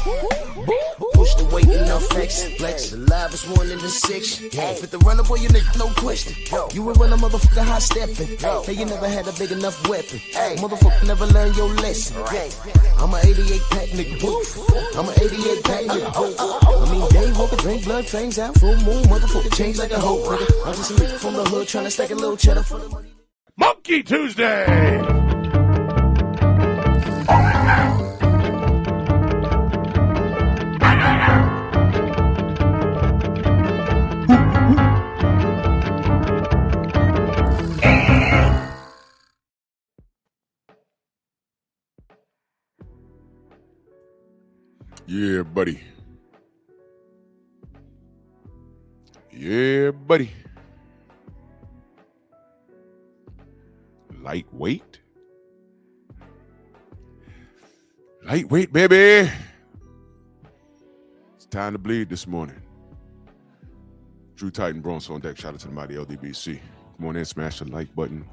Push the weight in the flex. The live is 1 in the 6. Fit the runner, boy, you nigga, no question. You ain't run a motherfucker high stepping. Hey, you never had a big enough weapon. Motherfucker never learned your lesson. I'm a 88 pack nigga. I'm a 88 pack nigga. I mean, day walker, drink blood, fangs out, full moon, motherfucker change like a hoe, nigga. I'm just a nigga from the hood trying to stack a little cheddar for the money. Monkey Tuesday! Yeah, buddy. Yeah, buddy. Lightweight. Lightweight, baby. It's time to bleed this morning. Drew Titan Bronze on deck. Shout out to the mighty LDBC. Come on in, smash the like button.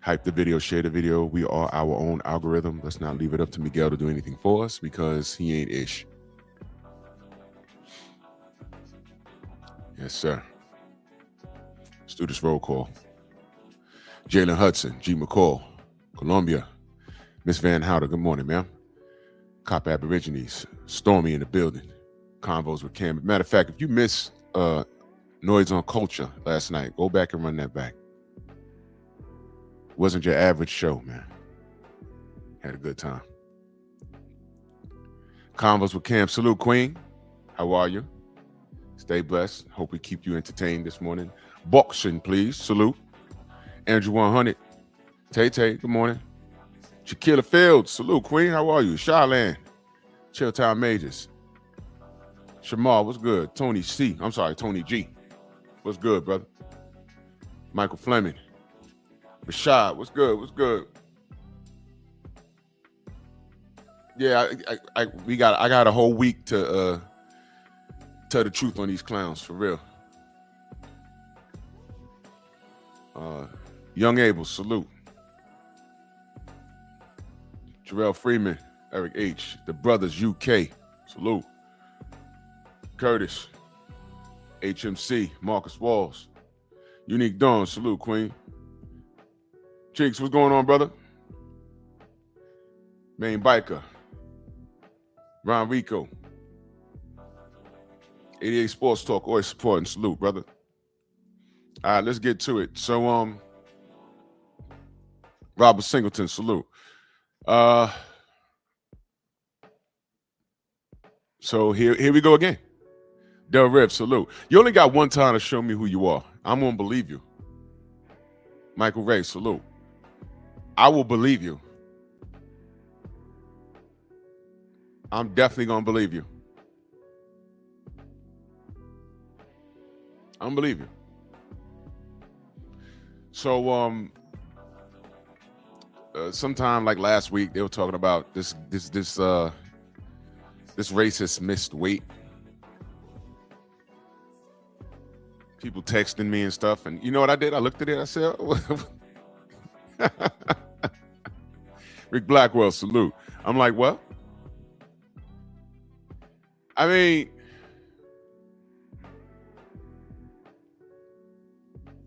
Hype the video, share the video. We are our own algorithm. Let's not leave it up to Miguel to do anything for us because he ain't ish. Yes, sir. Let's do this roll call. Jalen Hudson, G. McCall, Columbia. Miss Van Houder, good morning, ma'am. Cop Aborigines, Stormy in the building. Convos with Cam. Matter of fact, if you missed Noise on Culture last night, go back and run that back. Wasn't your average show, man. Had a good time. Convos with Cam. Salute, Queen. How are you? Stay blessed. Hope we keep you entertained this morning. Boxing, please. Salute. Andrew 100. Tay-Tay, good morning. Shaquilla Fields. Salute, Queen. How are you? Charlene. Chilltown Majors. Shamar, what's good? Tony G. What's good, brother? Michael Fleming. Rashad, what's good? What's good? Yeah, I got a whole week to tell the truth on these clowns, for real. Young Abel, salute. Jarrell Freeman, Eric H. The Brothers UK, salute. Curtis, HMC, Marcus Walls. Unique Dawn, salute, Queen. Cheeks, what's going on, brother? Main Biker. Ron Rico. 88 Sports Talk, always supporting. Salute, brother. All right, let's get to it. So, Robert Singleton, salute. So here we go again. Del Riv, salute. You only got one time to show me who you are. I'm gonna believe you. Michael Ray, salute. I will believe you. I'm definitely gonna believe you. I'm gonna believe you. So sometime like last week they were talking about this racist missed weight. People texting me and stuff, and you know what I did? I looked at it. I said, Rick Blackwell, salute. I'm like, what? I mean,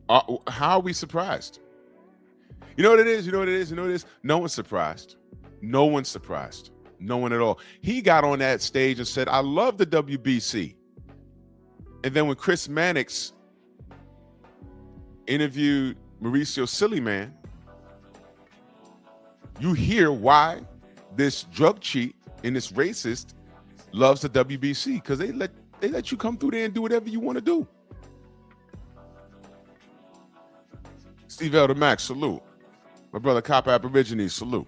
how are we surprised? You know what it is? No one's surprised. No one's surprised. No one at all. He got on that stage and said, I love the WBC. And then when Chris Mannix interviewed Mauricio Sillyman, you hear why this drug cheat and this racist loves the WBC, because they let you come through there and do whatever you want to do. Steve Elder Max, salute. My brother Cop Aborigines, salute.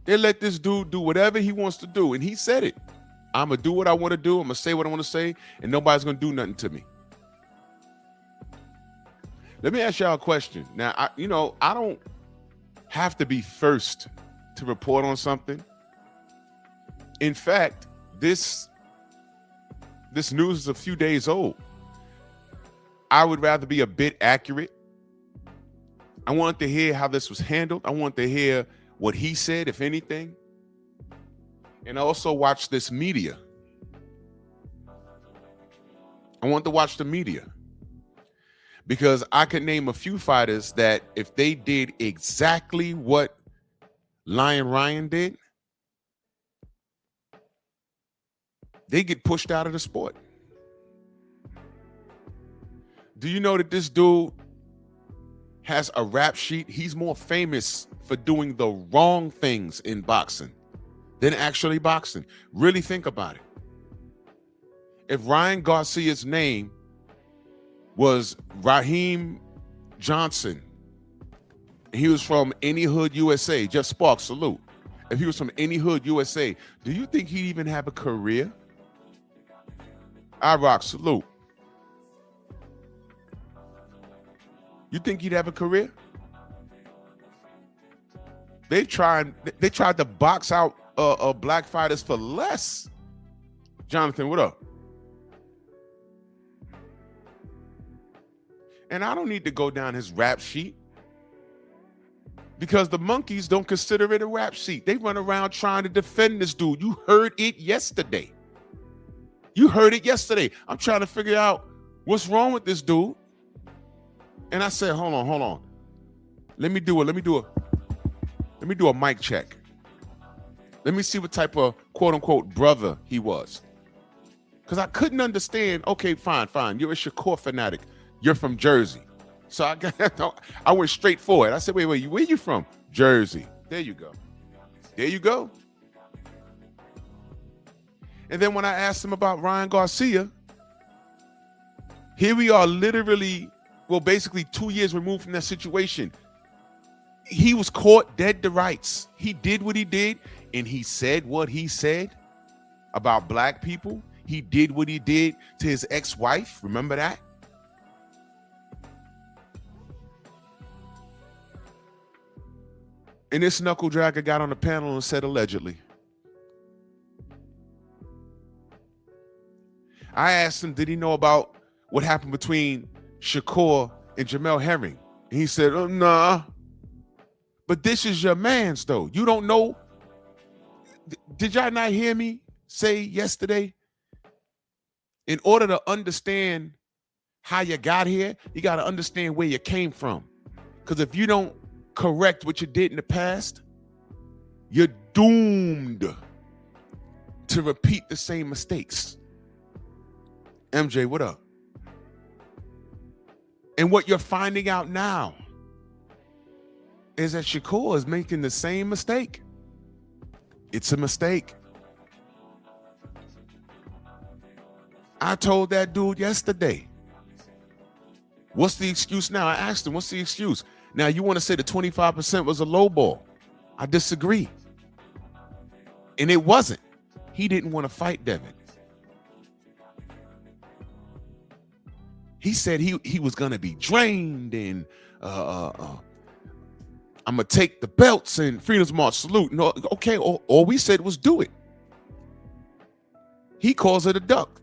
They let this dude do whatever he wants to do, and he said it. I'm going to do what I want to do. I'm going to say what I want to say, and nobody's going to do nothing to me. Let me ask y'all a question. Now, I don't have to be first to report on something. In fact, this news is a few days old. I would rather be a bit accurate I wanted to hear how this was handled. I wanted to hear what he said, if anything. And I also watched this media. I want to watch the media because I could name a few fighters that if they did exactly what Lion Ryan did, they get pushed out of the sport. Do you know that this dude has a rap sheet? He's more famous for doing the wrong things in boxing than actually boxing. Really think about it. If Ryan Garcia's name was Raheem Johnson, he was from any hood USA, Jeff Sparks, salute. If he was from any hood USA, do you think he'd even have a career? I rock, salute. You think he'd have a career? They tried to box out black fighters for less. Jonathan, what up? And I don't need to go down his rap sheet because the monkeys don't consider it a rap sheet. They run around trying to defend this dude. You heard it yesterday. You heard it yesterday. I'm trying to figure out what's wrong with this dude. And I said, hold on. Let me do a mic check. Let me see what type of quote unquote brother he was. Because I couldn't understand, okay, fine. You're a Shakur fanatic. You're from Jersey. So I went straight for it. I said, wait, where you from? Jersey. There you go. And then when I asked him about Ryan Garcia, here we are literally, basically 2 years removed from that situation. He was caught dead to rights. He did what he did, and he said what he said about black people. He did what he did to his ex-wife. Remember that? And this knuckle dragger got on the panel and said allegedly. I asked him, did he know about what happened between Shakur and Jamel Herring? And he said, oh, nah. But this is your man's, though. You don't know. Did y'all not hear me say yesterday? In order to understand how you got here, you got to understand where you came from. Because if you don't correct what you did in the past, you're doomed to repeat the same mistakes. MJ, what up? And what you're finding out now is that Shakur is making the same mistake. It's a mistake. I told that dude yesterday. What's the excuse now? I asked him, what's the excuse? Now, you want to say the 25% was a low ball. I disagree. And it wasn't. He didn't want to fight Devin. He said he was going to be drained and I'm going to take the belts and Freedom's March salute. No, okay, all we said was do it. He calls it a duck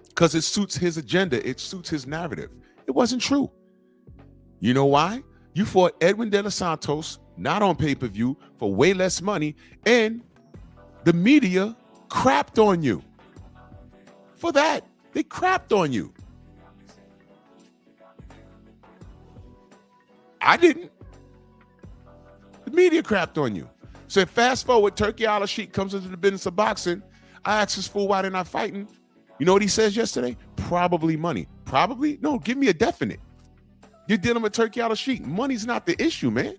because it suits his agenda. It suits his narrative. It wasn't true. You know why? You fought Edwin De Los Santos, not on pay-per-view, for way less money, and the media crapped on you. For that, they crapped on you. I didn't. The media crapped on you. So fast forward, Turkey Al-Sheikh comes into the business of boxing. I asked this fool why they're not fighting. You know what he says yesterday? Probably money. Probably? No, give me a definite. You're dealing with Turkey Al-Sheikh. Money's not the issue, man.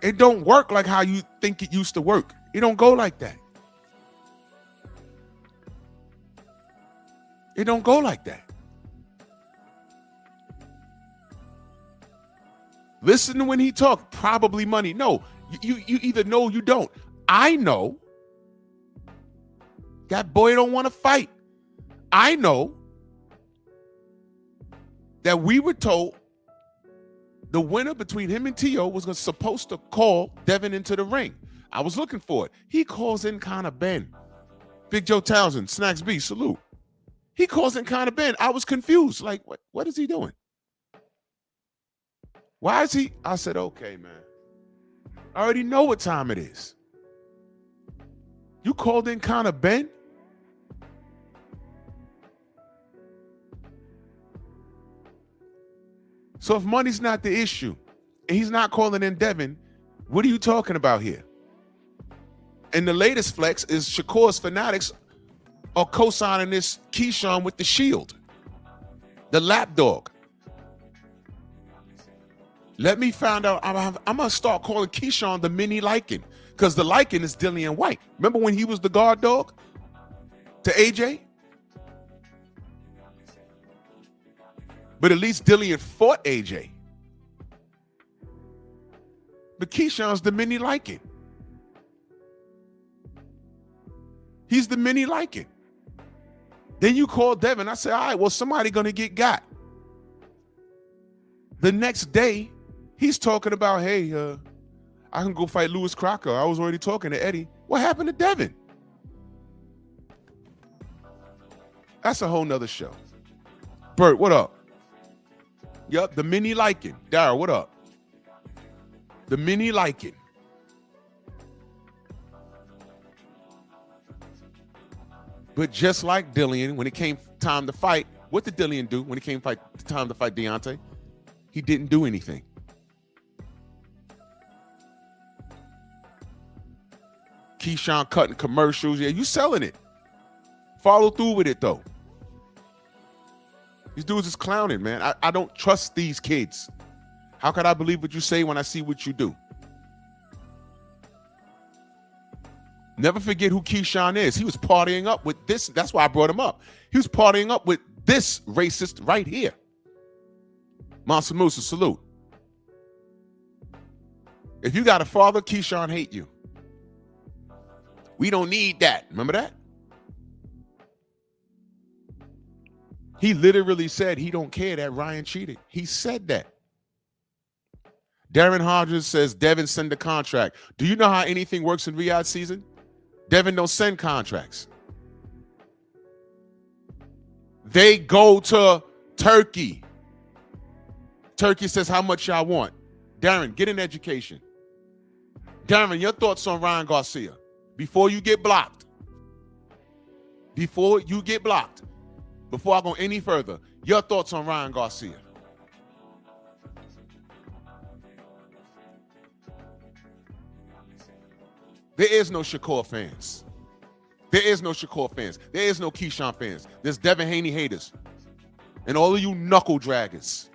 It don't work like how you think it used to work. It don't go like that. It don't go like that. Listen to when he talked, probably money. No, you either know or you don't. I know that boy don't want to fight. I know that we were told the winner between him and T.O. was supposed to call Devin into the ring. I was looking for it. He calls in Conor Ben. Big Joe Townsend, Snacks B, salute. He calls in Conor Ben. I was confused. Like, what is he doing? Why is he? I said, okay, man. I already know what time it is. You called in kind of Ben? So if money's not the issue, and he's not calling in Devin, what are you talking about here? And the latest flex is Shakur's Fanatics are co-signing this Keyshawn with the shield, the lapdog. Let me find out. I'm going to start calling Keyshawn the mini Lycan, because the Lycan is Dillian White. Remember when he was the guard dog to AJ? But at least Dillian fought AJ. But Keyshawn's the mini Lycan. He's the mini Lycan. Then you call Devin. I say, all right, well, somebody going to get got. The next day, he's talking about, hey, I can go fight Louis Crocker. I was already talking to Eddie. What happened to Devin? That's a whole nother show. Bert, what up? Yup, the mini Lycan. Dara, what up? The mini Lycan. But just like Dillian, when it came time to fight, what did Dillian do when it came time to fight Deontay? He didn't do anything. Keyshawn cutting commercials. Yeah, you selling it. Follow through with it, though. These dudes is clowning, man. I don't trust these kids. How could I believe what you say when I see what you do? Never forget who Keyshawn is. He was partying up with this. That's why I brought him up. He was partying up with this racist right here. Mansa Musa, salute. If you got a father, Keyshawn hate you. We don't need that. Remember that? He literally said he don't care that Ryan cheated. He said that. Darren Hodges says, Devin, send a contract. Do you know how anything works in Riyadh season? Devin don't send contracts. They go to Turkey. Turkey says, how much y'all want? Darren, get an education. Darren, your thoughts on Ryan Garcia before you get blocked. Before you get blocked. Before I go any further, your thoughts on Ryan Garcia. There is no Shakur fans. There is no Shakur fans. There is no Keyshawn fans. There's Devin Haney haters. And all of you knuckle draggers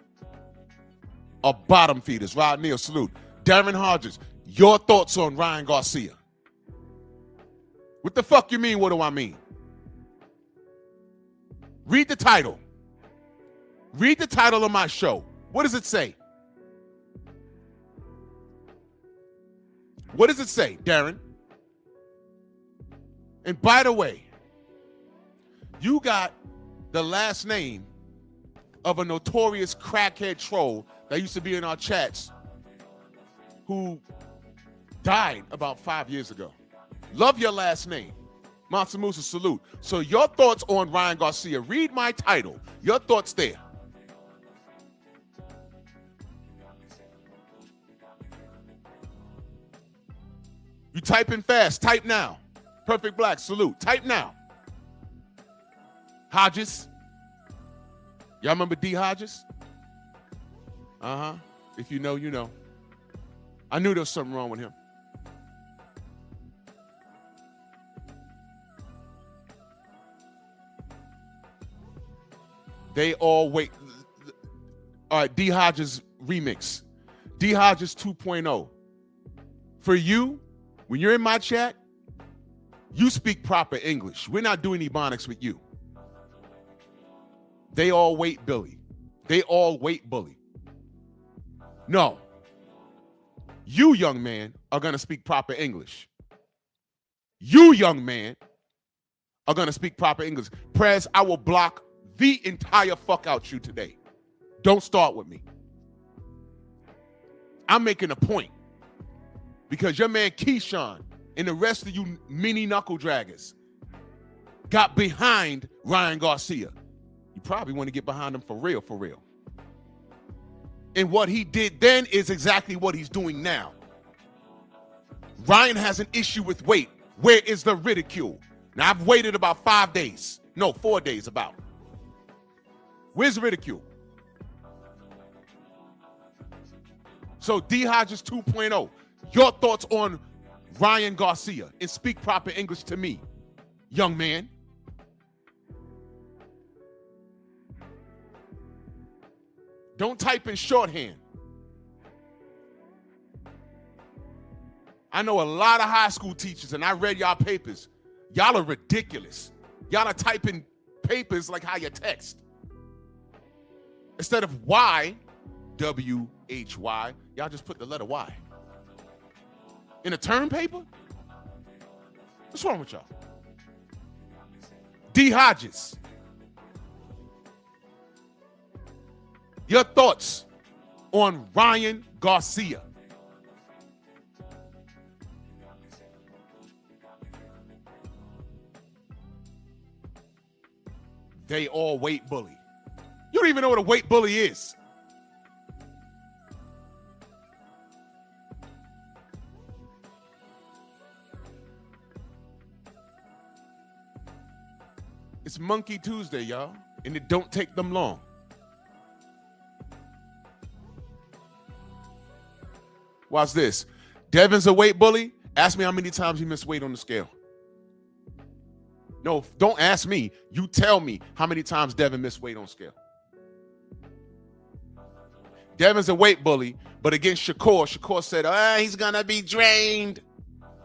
are bottom feeders. Rod Neal, salute. Darren Hodges, your thoughts on Ryan Garcia. What the fuck you mean, what do I mean? Read the title. Read the title of my show. What does it say? What does it say, Darren? And by the way, you got the last name of a notorious crackhead troll that used to be in our chats who died about 5 years ago. Love your last name. Mansa Musa, salute. So your thoughts on Ryan Garcia. Read my title. Your thoughts there. You typing fast. Type now. Perfect Black, salute. Type now. Hodges. Y'all remember D. Hodges? Uh-huh. If you know, you know. I knew there was something wrong with him. They all wait. All right, D. Hodges remix. D. Hodges 2.0. For you, when you're in my chat, you speak proper English. We're not doing Ebonics with you. They all wait, Billy. They all wait, bully. No. You, young man, are going to speak proper English. You, young man, are going to speak proper English. Prez, I will block the entire fuck out you today. Don't start with me. I'm making a point. Because your man Keyshawn and the rest of you mini knuckle draggers got behind Ryan Garcia. You probably want to get behind him for real, for real. And what he did then is exactly what he's doing now. Ryan has an issue with weight. Where is the ridicule? Now, I've waited about 5 days. No, 4 days about. Where's the ridicule? So, D. Hodges 2.0. Your thoughts on Ryan Garcia, and speak proper English to me, young man. Don't type in shorthand. I know a lot of high school teachers, and I read y'all papers. Y'all are ridiculous. Y'all are typing papers like how you text. Instead of Y, W-H-Y, y'all just put the letter Y. In a term paper? What's wrong with y'all? D. Hodges. Your thoughts on Ryan Garcia. They all weight bully. You don't even know what a weight bully is. It's Monkey Tuesday, y'all, and it don't take them long. Watch this. Devin's a weight bully. Ask me how many times he missed weight on the scale. No, don't ask me. You tell me how many times Devin missed weight on scale. Devin's a weight bully, but against Shakur said, he's going to be drained.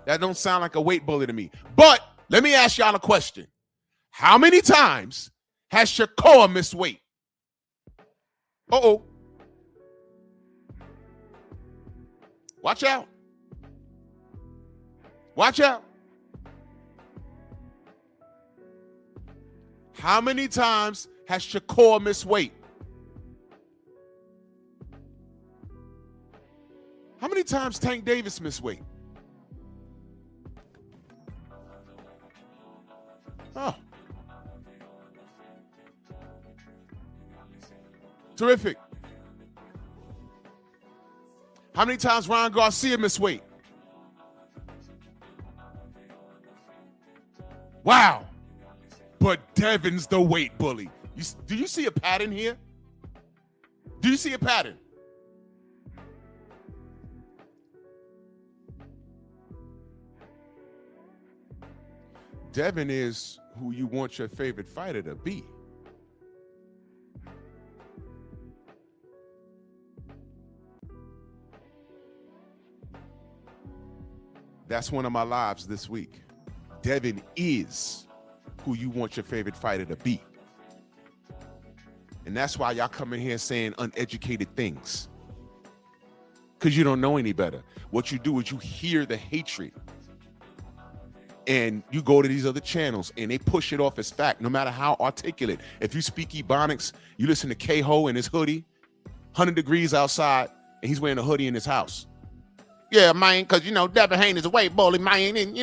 That don't sound like a weight bully to me. But let me ask y'all a question. How many times has Shakur missed weight? Uh-oh. Watch out. Watch out. How many times has Shakur missed weight? How many times Tank Davis missed weight? Oh. Terrific. How many times Ryan Garcia missed weight? Wow. But Devin's the weight bully. Do you see a pattern here? Do you see a pattern? Devin is who you want your favorite fighter to be. That's one of my lives this week. Devin is who you want your favorite fighter to be. And that's why y'all come in here saying uneducated things. Because you don't know any better. What you do is you hear the hatred. And you go to these other channels and they push it off as fact, no matter how articulate. If you speak Ebonics, you listen to K-Ho in his hoodie, 100 degrees outside, and he's wearing a hoodie in his house. Yeah, man, because, Devin Haney is a weight bully, man, and,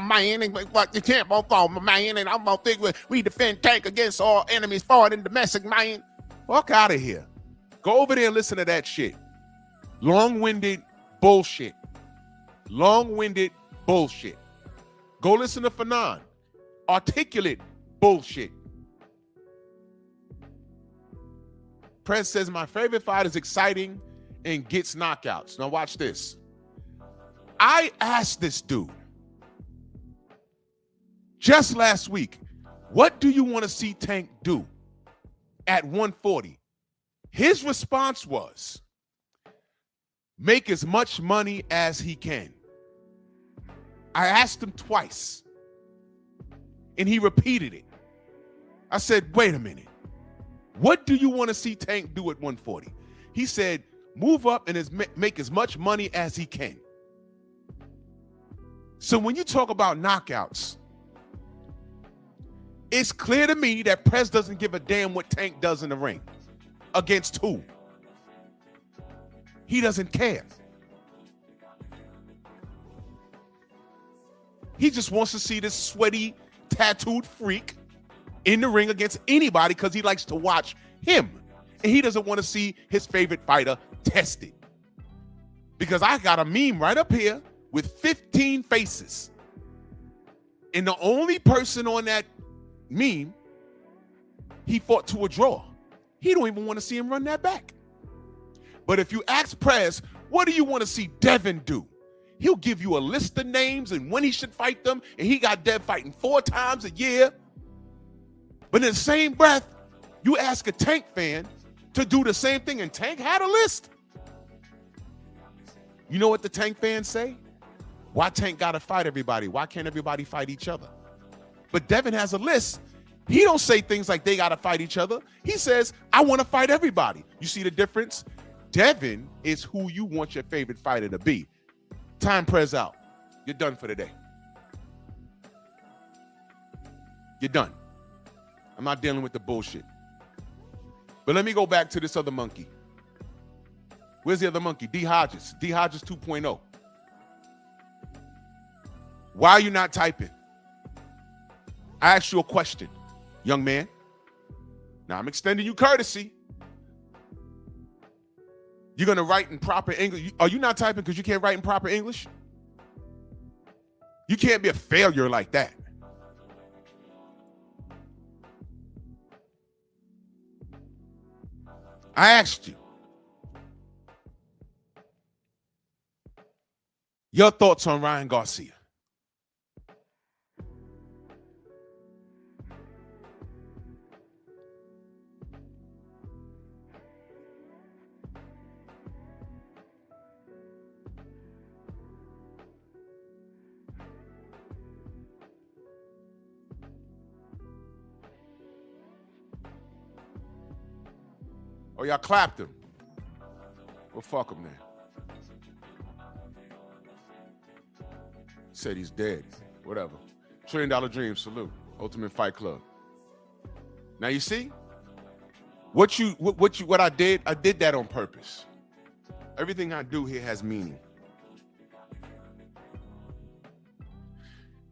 man, what you can't both on, man, and I'm going to think we defend Tank against all enemies, foreign and domestic, man. Fuck out of here. Go over there and listen to that shit. Long-winded bullshit. Long-winded bullshit. Go listen to Fanon. Articulate bullshit. Press says, my favorite fight is exciting and gets knockouts. Now watch this. I asked this dude just last week, what do you want to see Tank do at 140? His response was, make as much money as he can. I asked him twice, and he repeated it. I said, wait a minute. What do you want to see Tank do at 140? He said, move up and make as much money as he can. So when you talk about knockouts, it's clear to me that Prez doesn't give a damn what Tank does in the ring. Against who? He doesn't care. He just wants to see this sweaty, tattooed freak in the ring against anybody because he likes to watch him. And he doesn't want to see his favorite fighter tested. Because I got a meme right up here with 15 faces. And the only person on that meme, he fought to a draw. He don't even want to see him run that back. But if you ask Prez, what do you want to see Devin do? He'll give you a list of names and when he should fight them, and he got Dev fighting 4 times a year. But in the same breath, you ask a Tank fan to do the same thing, and Tank had a list. You know what the Tank fans say? Why Tank gotta fight everybody? Why can't everybody fight each other? But Devin has a list. He don't say things like they gotta fight each other. He says, I wanna fight everybody. You see the difference? Devin is who you want your favorite fighter to be. Time Prez out. You're done for the day. You're done. I'm not dealing with the bullshit. But let me go back to this other monkey. Where's the other monkey? D. Hodges. D. Hodges 2.0. Why are you not typing? I asked you a question, young man. Now I'm extending you courtesy. You're going to write in proper English. Are you not typing because you can't write in proper English? You can't be a failure like that. I asked you. Your thoughts on Ryan Garcia? Oh, y'all clapped him. Well, fuck him then. Said he's dead. Whatever. $1 Trillion Dream, salute. Ultimate Fight Club. Now you see what I did that on purpose. Everything I do here has meaning.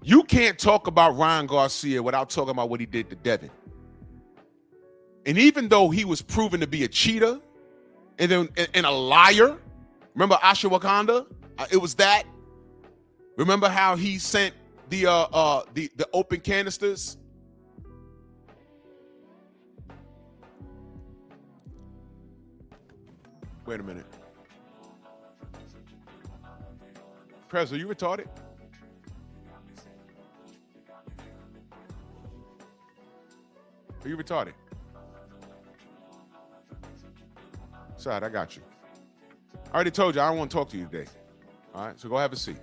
You can't talk about Ryan Garcia without talking about what he did to Devin. And even though he was proven to be a cheater and a liar, remember Asha Wakanda? It was that. Remember how he sent the open canisters? Wait a minute. Prez, are you retarded? Are you retarded? Side, I got you. I already told you I don't want to talk to you today. All right, so go have a seat.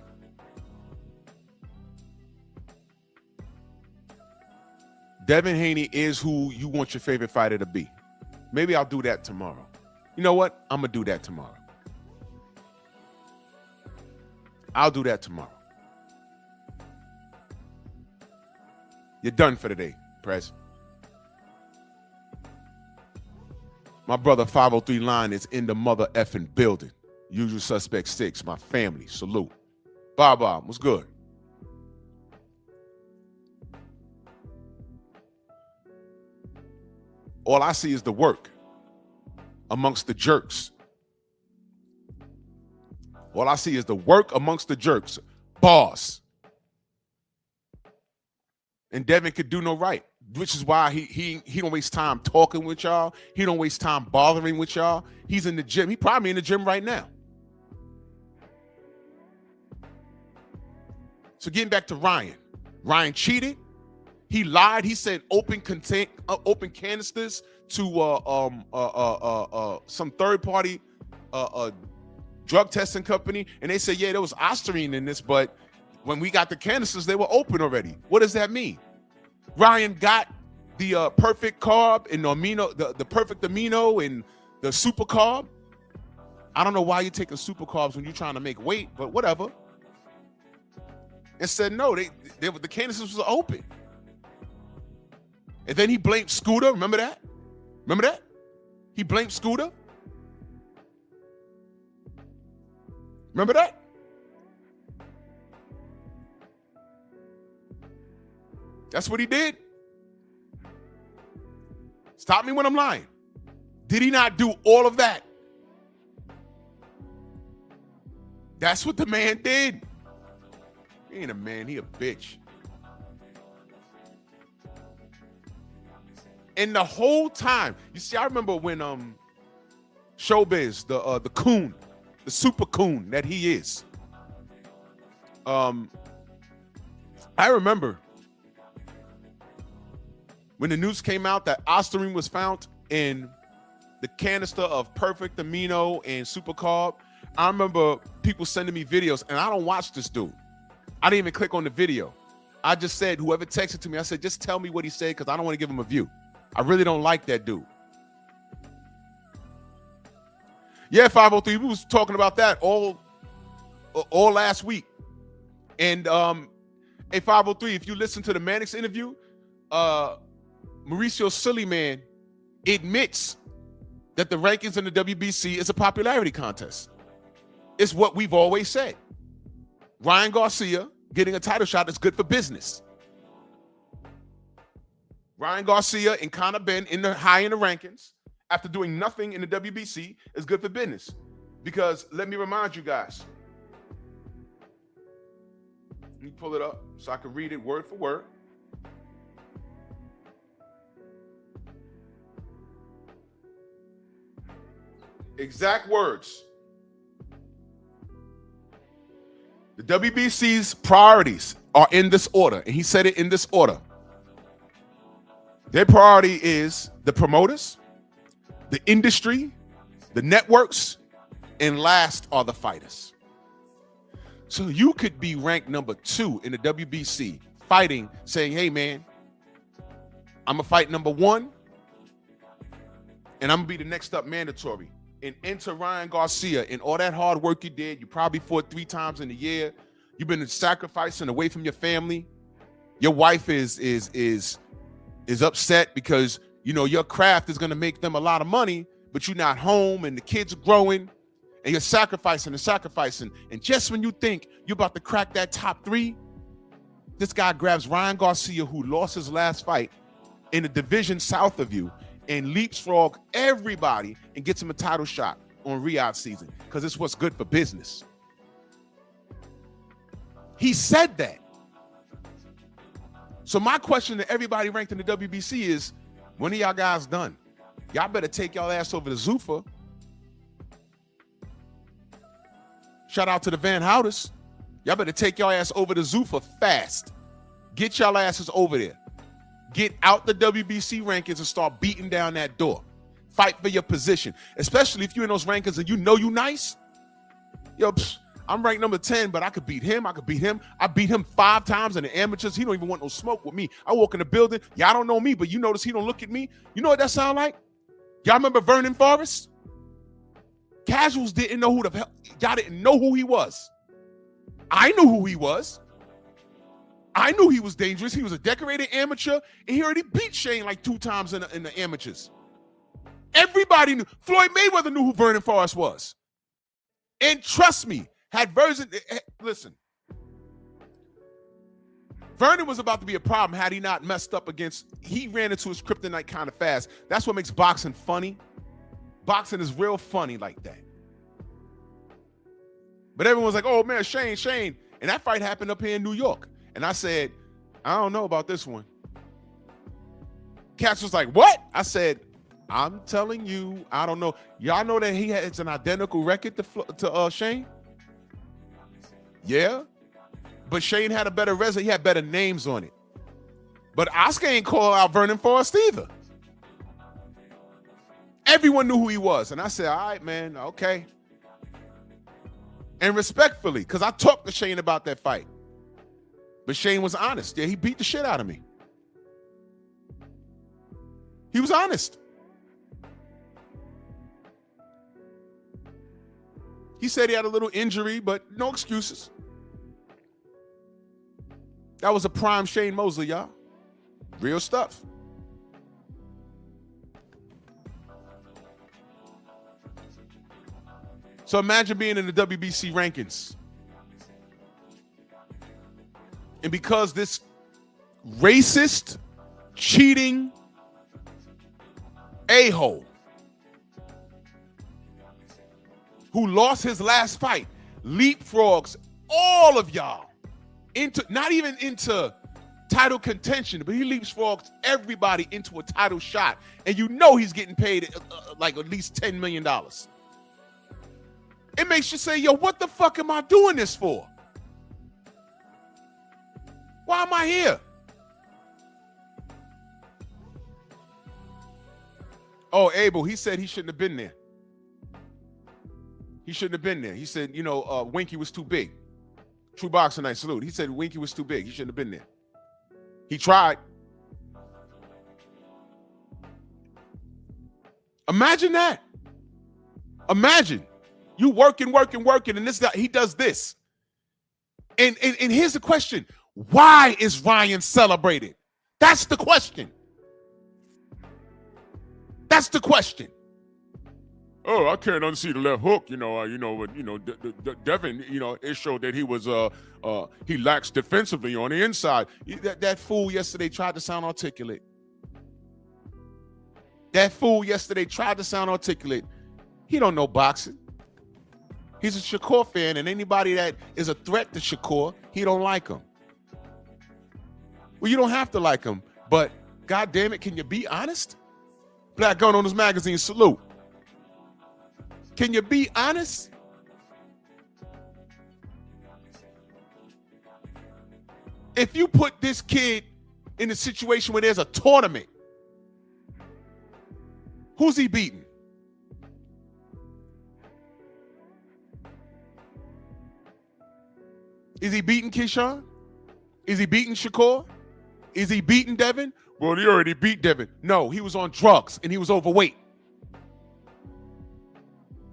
Devin Haney is who you want your favorite fighter to be. Maybe I'll do that tomorrow. You know what? I'm going to do that tomorrow. I'll do that tomorrow. You're done for the day, Prez. My brother 503 Line is in the mother effing building. Usual Suspect 6, my family. Salute. Bob, what's good? All I see is the work amongst the jerks. All I see is the work amongst the jerks. Boss. And Devin could do no right, which is why he don't waste time talking with y'all. He don't waste time bothering with y'all. He's in the gym. He probably in the gym right now. So getting back to Ryan. Ryan cheated. He lied. He sent open canisters to some third-party drug testing company, and they said, yeah, there was Osterine in this, but when we got the canisters, they were open already. What does that mean? Ryan got the perfect carb and the perfect amino and the super carb. I don't know why you're taking super carbs when you're trying to make weight, but whatever. And said no, the canisters was open. And then he blamed Scooter. Remember that? Remember that? He blamed Scooter. Remember that? That's what he did. Stop me when I'm lying. Did he not do all of that? That's what the man did. He ain't a man, he a bitch. And the whole time, you see, I remember when Showbiz, the coon, the super coon that he is. I remember when the news came out that Ostarine was found in the canister of perfect amino and super carb. I remember people sending me videos, and I don't watch this dude. I didn't even click on the video. I just said, whoever texted to me, I said, just tell me what he said because I don't want to give him a view. I really don't like that dude. Yeah, 503, we was talking about that all last week. And hey, 503, if you listen to the Mannix interview, Mauricio Sillyman admits that the rankings in the WBC is a popularity contest. It's what we've always said. Ryan Garcia getting a title shot is good for business. Ryan Garcia and Conor Benn high in the rankings after doing nothing in the WBC is good for business. Because let me remind you guys. Let me pull it up so I can read it word for word. Exact words. The WBC's priorities are in this order, and he said it in this order. Their priority is the promoters, the industry, the networks, and last are the fighters. So you could be ranked number 2 in the WBC, fighting, saying, hey, man, I'm going to fight number 1, and I'm going to be the next up mandatory. And enter Ryan Garcia and all that hard work you did. You probably fought 3 times in a year. You've been sacrificing away from your family. Your wife is upset because, you know, your craft is going to make them a lot of money, but you're not home and the kids are growing and you're sacrificing and sacrificing. And just when you think you're about to crack that top 3, this guy grabs Ryan Garcia, who lost his last fight in the division south of you, and leapfrog everybody and gets him a title shot on Riyadh season because it's what's good for business. He said that. So my question to everybody ranked in the WBC is, when are y'all guys done? Y'all better take y'all ass over to Zuffa. Shout out to the Van Houters. Y'all better take y'all ass over to Zuffa fast. Get y'all asses over there. Get out the WBC rankings and start beating down that door. Fight for your position, especially if you're in those rankings and you know you nice. Yo, I'm ranked number 10, but I could beat him. I beat him 5 times in the amateurs. He don't even want no smoke with me. I walk in the building. Y'all don't know me, but you notice he don't look at me. You know what that sound like? Y'all remember Vernon Forrest? Casuals didn't know who the hell. Y'all didn't know who he was. I knew who he was. I knew he was dangerous. He was a decorated amateur, and he already beat Shane like 2 times in the amateurs. Everybody knew. Floyd Mayweather knew who Vernon Forrest was. And trust me, listen, Vernon was about to be a problem had he not messed up he ran into his kryptonite kind of fast. That's what makes boxing funny. Boxing is real funny like that. But everyone's like, oh man, Shane. And that fight happened up here in New York. And I said, I don't know about this one. Cats was like, what? I said, I'm telling you, I don't know. Y'all know that he has an identical record to Shane? Yeah. But Shane had a better resume. He had better names on it. But Oscar ain't call out Vernon Forrest either. Everyone knew who he was. And I said, all right, man, okay. And respectfully, because I talked to Shane about that fight. But Shane was honest. Yeah, he beat the shit out of me. He was honest. He said he had a little injury, but no excuses. That was a prime Shane Mosley, y'all. Real stuff. So imagine being in the WBC rankings. And because this racist, cheating a-hole who lost his last fight, leapfrogs all of y'all into, not even into title contention, but he leapfrogs everybody into a title shot. And you know he's getting paid like at least $10 million. It makes you say, yo, what the fuck am I doing this for? Why am I here? Oh, Abel, he said he shouldn't have been there. He shouldn't have been there. He said, Winky was too big. True Boxing Night, salute. He said Winky was too big. He shouldn't have been there. He tried. Imagine that. Imagine you working, and this guy, he does this. And here's the question. Why is Ryan celebrated? That's the question. That's the question. Oh, I can't unsee the left hook. Devin, it showed that he was he lacks defensively on the inside. That fool yesterday tried to sound articulate. He don't know boxing. He's a Shakur fan, and anybody that is a threat to Shakur, he don't like him. Well, you don't have to like him, but God damn it, can you be honest? Black Gun Owners Magazine, salute. Can you be honest? If you put this kid in a situation where there's a tournament, who's he beating? Is he beating Keyshawn? Is he beating Shakur? Is he beating Devin? Well, he already beat Devin. No, he was on drugs and he was overweight.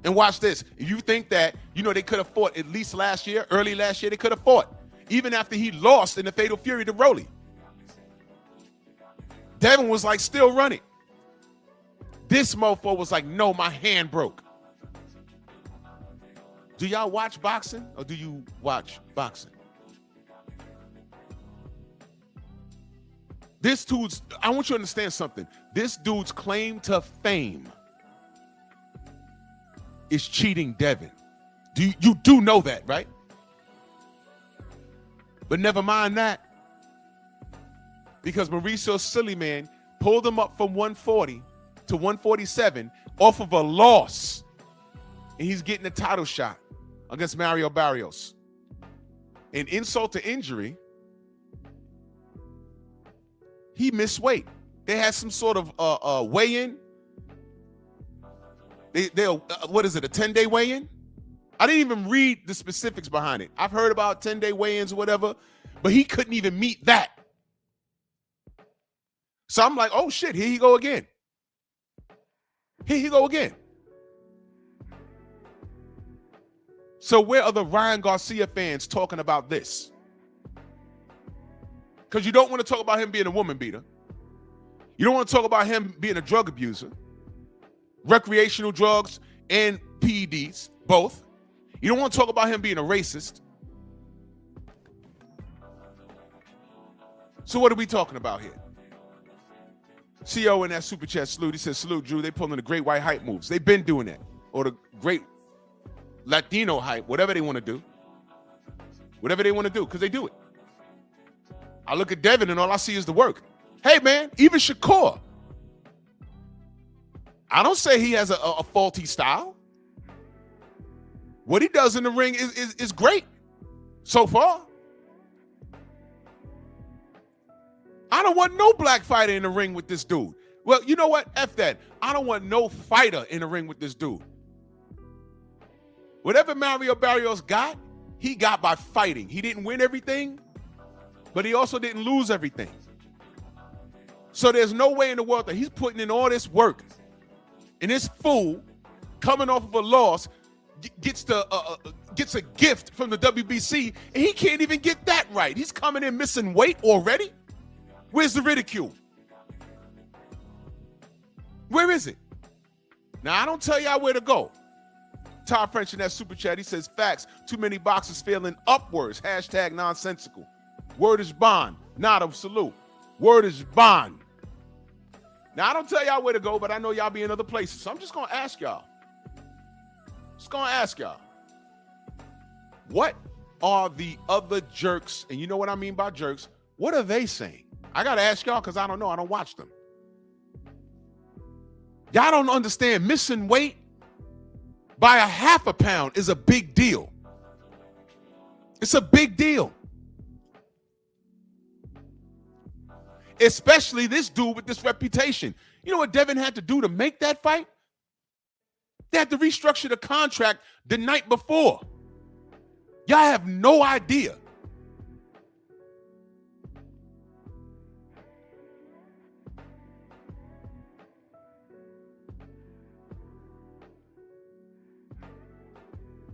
And watch this. If you think that, they could have fought at least early last year, they could have fought. Even after he lost in the Fatal Fury to Rolly. Devin was like still running. This mofo was like, no, my hand broke. Do y'all watch boxing or do you watch boxing? I want you to understand something. This dude's claim to fame is cheating Devin. You do know that, right? But never mind that. Because Mauricio Sillyman pulled him up from 140 to 147 off of a loss. And he's getting a title shot against Mario Barrios. And insult to injury, he missed weight. They had some sort of weigh-in. What is it, a 10-day weigh-in? I didn't even read the specifics behind it. I've heard about 10-day weigh-ins or whatever, but he couldn't even meet that. So I'm like, oh shit, here he go again. So where are the Ryan Garcia fans talking about this? Because you don't want to talk about him being a woman beater. You don't want to talk about him being a drug abuser. Recreational drugs and PEDs, both. You don't want to talk about him being a racist. So what are we talking about here? CO in that super chat salute. He says, salute, Drew. They pulling the great white hype moves. They've been doing that. Or the great Latino hype, whatever they want to do. Whatever they want to do, because they do it. I look at Devin and all I see is the work. Hey, man, even Shakur. I don't say he has a faulty style. What he does in the ring is great so far. I don't want no black fighter in the ring with this dude. Well, you know what? F that. I don't want no fighter in the ring with this dude. Whatever Mario Barrios got, he got by fighting. He didn't win everything, but he also didn't lose everything. So there's no way in the world that he's putting in all this work, and this fool coming off of a loss gets a gift from the WBC, and he can't even get that right. He's coming in missing weight already. Where's the ridicule? Where is it? Now, I don't tell y'all where to go. Todd French in that super chat, he says, facts, too many boxers failing upwards, hashtag nonsensical. Word is bond, not a salute. Word is bond. Now, I don't tell y'all where to go, but I know y'all be in other places. So I'm just going to ask y'all. What are the other jerks? And you know what I mean by jerks. What are they saying? I got to ask y'all because I don't know. I don't watch them. Y'all don't understand missing weight by a half a pound is a big deal. It's a big deal. Especially this dude with this reputation. You know what Devin had to do to make that fight? They had to restructure the contract the night before. Y'all have no idea.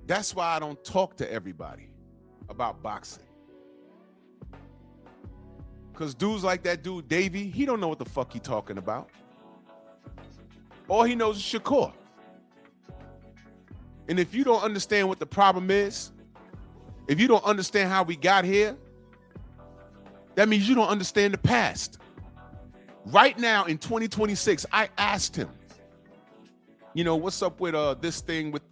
That's why I don't talk to everybody about boxing. Because dudes like that dude, Davey, he don't know what the fuck he talking about. All he knows is Shakur. And if you don't understand what the problem is, if you don't understand how we got here, that means you don't understand the past. Right now in 2026, I asked him, you know, what's up with this thing with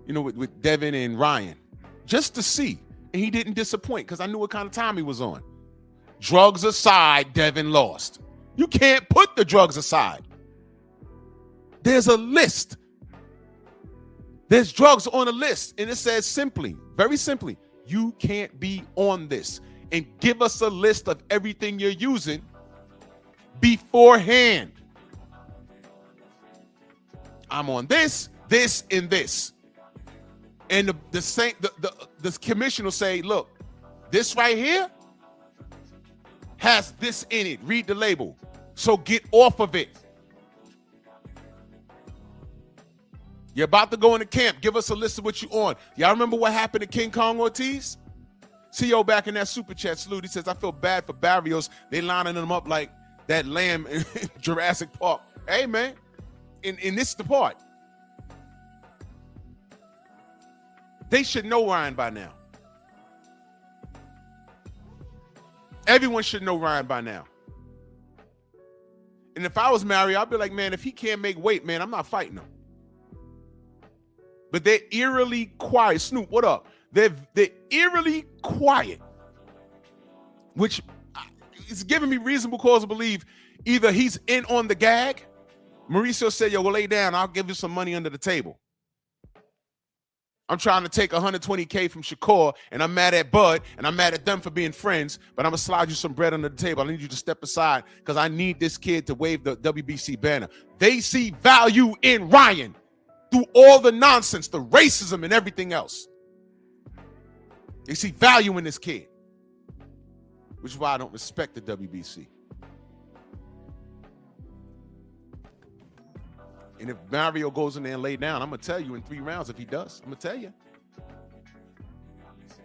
with Devin and Ryan, just to see. And he didn't disappoint because I knew what kind of time he was on. Drugs aside, Devin lost. You can't put the drugs aside. There's a list. There's drugs on a list, and it says simply, very simply, you can't be on this. And give us a list of everything you're using beforehand. I'm on this, this, and this. And the commission will say, look, this right here has this in it. Read the label. So get off of it. You're about to go into camp. Give us a list of what you on. Y'all remember what happened to King Kong Ortiz? CEO back in that super chat salute. He says, I feel bad for Barrios. They lining them up like that lamb in Jurassic Park. Hey, man. And this is the part. They should know Ryan by now. Everyone should know Ryan by now. And if I was Mario, I'd be like, man, if he can't make weight, man, I'm not fighting him. But they're eerily quiet. Snoop, what up? They're eerily quiet, which is giving me reasonable cause to believe either he's in on the gag. Mauricio said, yo, we'll lay down. I'll give you some money under the table. I'm trying to take $120K from Shakur, and I'm mad at Bud, and I'm mad at them for being friends, but I'm going to slide you some bread under the table. I need you to step aside because I need this kid to wave the WBC banner. They see value in Ryan through all the nonsense, the racism, and everything else. They see value in this kid, which is why I don't respect the WBC. And if Mario goes in there and lay down, I'm going to tell you in 3 rounds if he does. I'm going to tell you.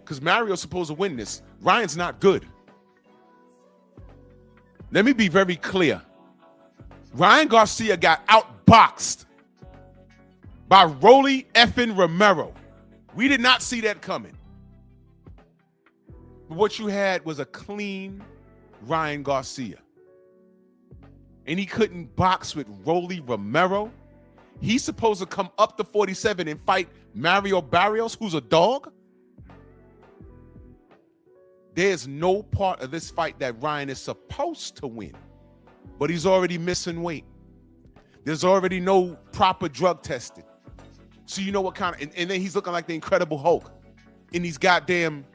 Because Mario's supposed to win this. Ryan's not good. Let me be very clear. Ryan Garcia got outboxed by Rolly effing Romero. We did not see that coming. But what you had was a clean Ryan Garcia. And he couldn't box with Rolly Romero. He's supposed to come up to 47 and fight Mario Barrios, who's a dog. There's no part of this fight that Ryan is supposed to win. But he's already missing weight. There's already no proper drug testing. So you know what kind of, and then he's looking like the Incredible Hulk in these goddamn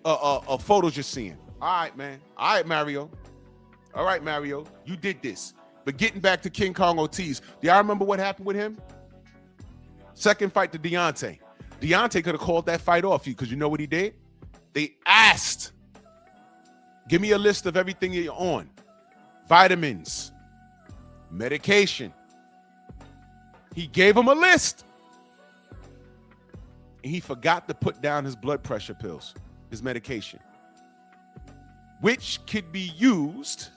photos you're seeing. All right, man. All right, Mario. All right, Mario. You did this. But getting back to King Kong Ortiz, do y'all remember what happened with him? Second fight to Deontay. Deontay could have called that fight off because you know what he did? They asked, give me a list of everything you're on. Vitamins, medication. He gave him a list. And he forgot to put down his blood pressure pills, his medication, which could be used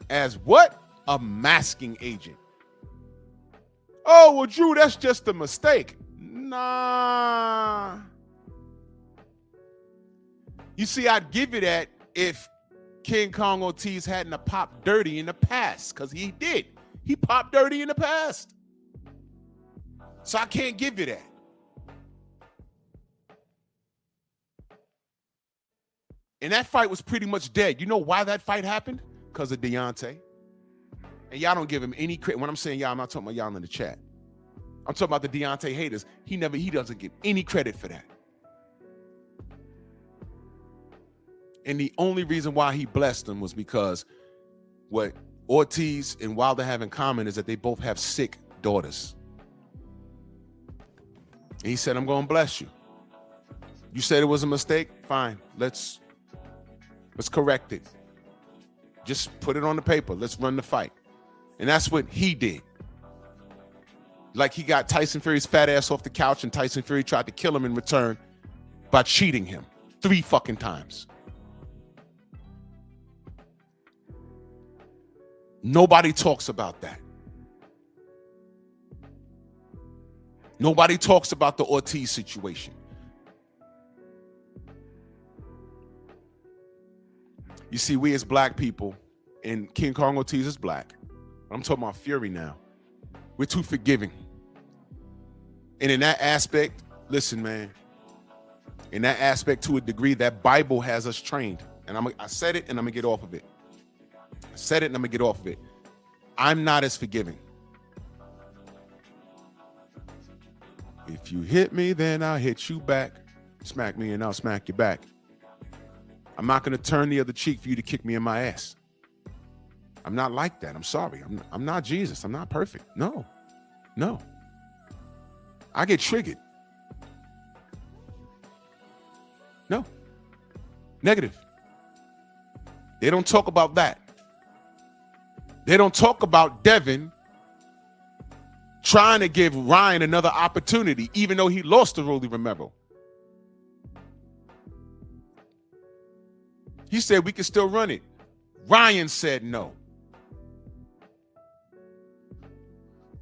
as what? A masking agent. Oh, well, Drew, that's just a mistake. Nah. You see, I'd give you that if King Kong Ortiz hadn't popped dirty in the past, because he did. He popped dirty in the past. So I can't give you that. And that fight was pretty much dead. You know why that fight happened? Because of Deontay. And y'all don't give him any credit. When I'm saying y'all, I'm not talking about y'all in the chat. I'm talking about the Deontay haters. He doesn't get any credit for that. And the only reason why he blessed them was because what Ortiz and Wilder have in common is that they both have sick daughters. And he said, I'm going to bless you. You said it was a mistake? Fine. Let's correct it. Just put it on the paper. Let's run the fight. And that's what he did. Like he got Tyson Fury's fat ass off the couch and Tyson Fury tried to kill him in return by cheating him 3 fucking times. Nobody talks about that. Nobody talks about the Ortiz situation. You see, we as black people, and King Kong Ortiz is black. I'm talking about Fury now. We're too forgiving. And in that aspect, listen, man, in that aspect to a degree, that Bible has us trained. And I said it and I'm gonna get off of it. I said it and I'm gonna get off of it. I'm not as forgiving. If you hit me, then I'll hit you back. Smack me and I'll smack you back. I'm not gonna turn the other cheek for you to kick me in my ass. I'm not like that. I'm sorry. I'm not Jesus. I'm not perfect. No. I get triggered. No. Negative. They don't talk about that. They don't talk about Devin trying to give Ryan another opportunity, even though he lost to Rolly Romero. He said we can still run it. Ryan said no.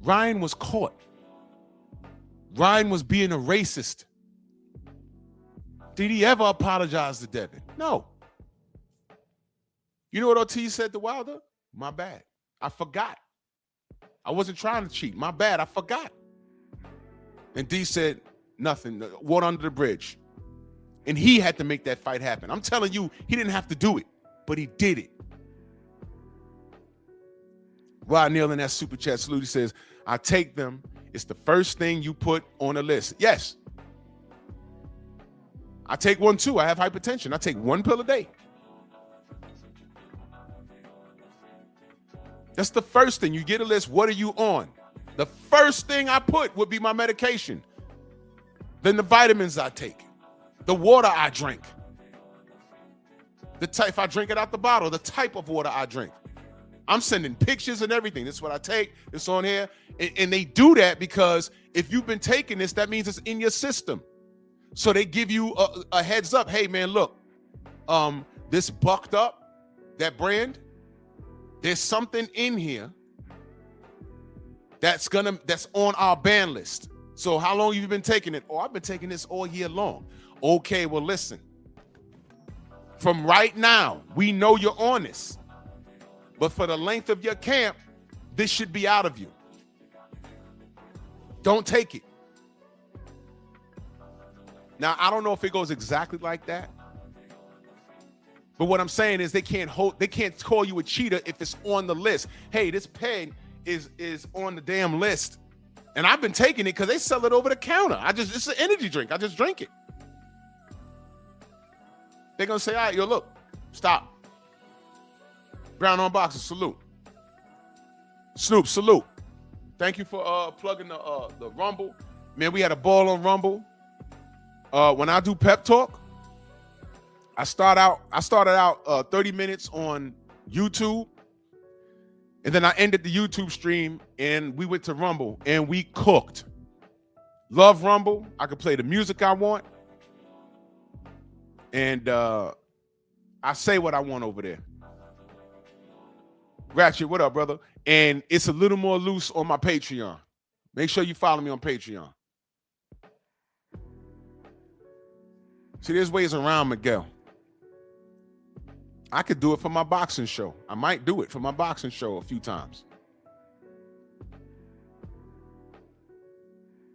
Ryan was caught. Ryan was being a racist. Did he ever apologize to Devin? No. You know what Ortiz said to Wilder? My bad. I forgot. I wasn't trying to cheat. My bad. I forgot. And D said, nothing. Water under the bridge. And he had to make that fight happen. I'm telling you, he didn't have to do it, but he did it. Rod Neal in that super chat salute, he says, I take them. It's the first thing you put on a list. Yes. I take one too. I have hypertension. I take 1 pill a day. That's the first thing. You get a list. What are you on? The first thing I put would be my medication. Then the vitamins I take. The water I drink. The type, if I drink it out the bottle, the type of water I drink. I'm sending pictures and everything. This is what I take. It's on here. And they do that because if you've been taking this, that means it's in your system. So they give you a heads up. Hey, man, look, this Bucked Up, that brand, there's something in here that's on our ban list. So how long have you been taking it? Oh, I've been taking this all year long. Okay, well, listen. From right now, we know you're on this. But for the length of your camp, this should be out of you. Don't take it. Now, I don't know if it goes exactly like that. But what I'm saying is they can't call you a cheater if it's on the list. Hey, this pen is on the damn list. And I've been taking it because they sell it over the counter. It's an energy drink. I just drink it. They're gonna say, all right, yo, look, stop. Brown on boxer, salute. Snoop, salute. Thank you for plugging the Rumble. Man, we had a ball on Rumble. When I do pep talk, I started out 30 minutes on YouTube, and then I ended the YouTube stream, and we went to Rumble, and we cooked. Love Rumble. I could play the music I want, and I say what I want over there. Ratchet, what up, brother? And it's a little more loose on my Patreon. Make sure you follow me on Patreon. See, there's ways around Miguel. I could do it for my boxing show. I might do it for my boxing show a few times.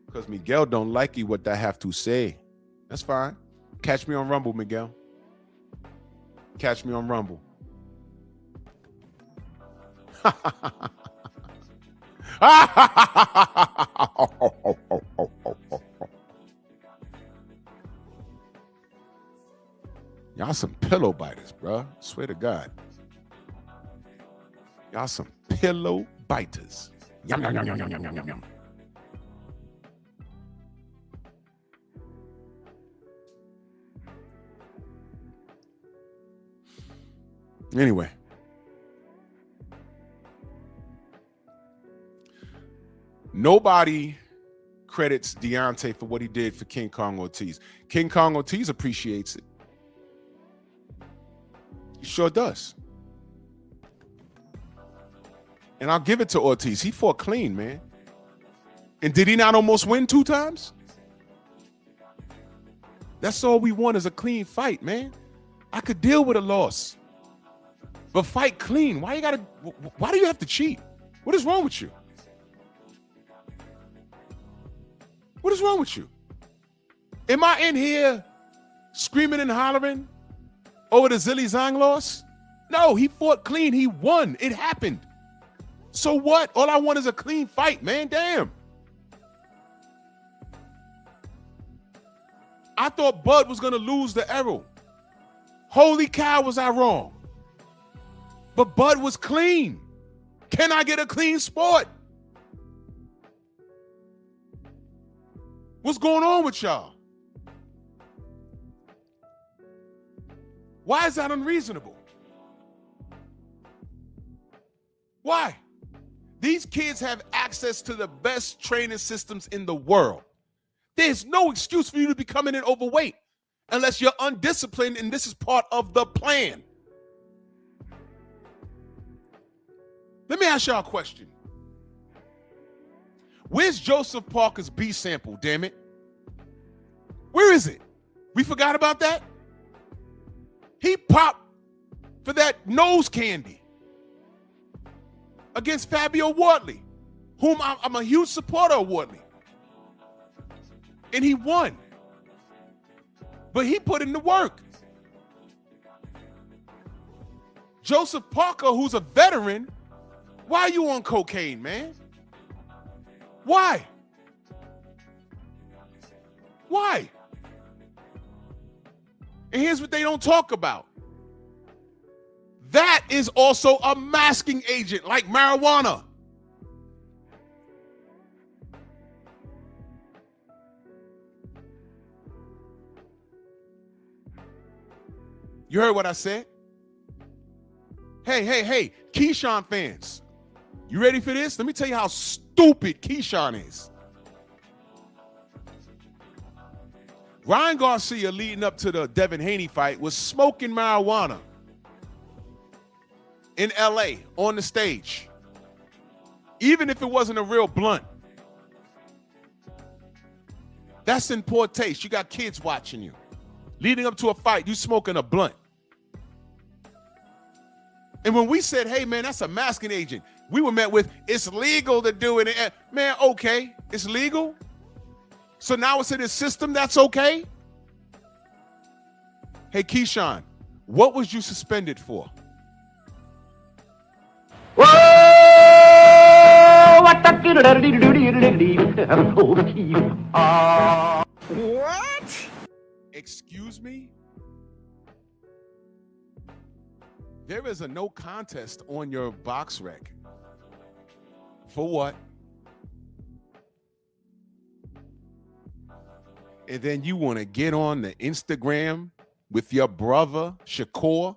Because Miguel don't like you what I have to say. That's fine. Catch me on Rumble, Miguel. Catch me on Rumble. Y'all some pillow biters, bruh. Swear to God. Y'all some pillow biters. Yum, yum, yum, yum, yum, yum, yum, yum. Anyway. Nobody credits Deontay for what he did for King Kong Ortiz. King Kong Ortiz appreciates it. He sure does. And I'll give it to Ortiz. He fought clean, man. And did he not almost win 2 times? That's all we want is a clean fight, man. I could deal with a loss. But fight clean. Why do you have to cheat? What is wrong with you? What is wrong with you? Am I in here screaming and hollering over the Zilly Zhang loss? No, he fought clean. He won. It happened. So what? All I want is a clean fight, man. Damn. I thought Bud was going to lose the arrow. Holy cow, was I wrong. But Bud was clean. Can I get a clean sport? What's going on with y'all? Why is that unreasonable? Why? These kids have access to the best training systems in the world. There's no excuse for you to be coming in overweight unless you're undisciplined, and this is part of the plan. Let me ask y'all a question. Where's Joseph Parker's B sample, damn it? Where is it? We forgot about that? He popped for that nose candy against Fabio Wardley, whom I'm a huge supporter of Wardley. And he won. But he put in the work. Joseph Parker, who's a veteran, why are you on cocaine, man? Why? Why? And here's what they don't talk about. That is also a masking agent like marijuana. You heard what I said? Hey, Keyshawn fans. You ready for this? Let me tell you how stupid Keyshawn is. Ryan Garcia, leading up to the Devin Haney fight, was smoking marijuana in LA on the stage, even if it wasn't a real blunt. That's in poor taste. You got kids watching you. Leading up to a fight, you smoking a blunt. And when we said, hey, man, that's a masking agent, we were met with, it's legal to do it. Man, okay, it's legal. So now it's in his system, that's okay? Hey, Keyshawn, what was you suspended for? What? Excuse me? There is a no contest on your box rec. For what? And then you want to get on the Instagram with your brother, Shakur,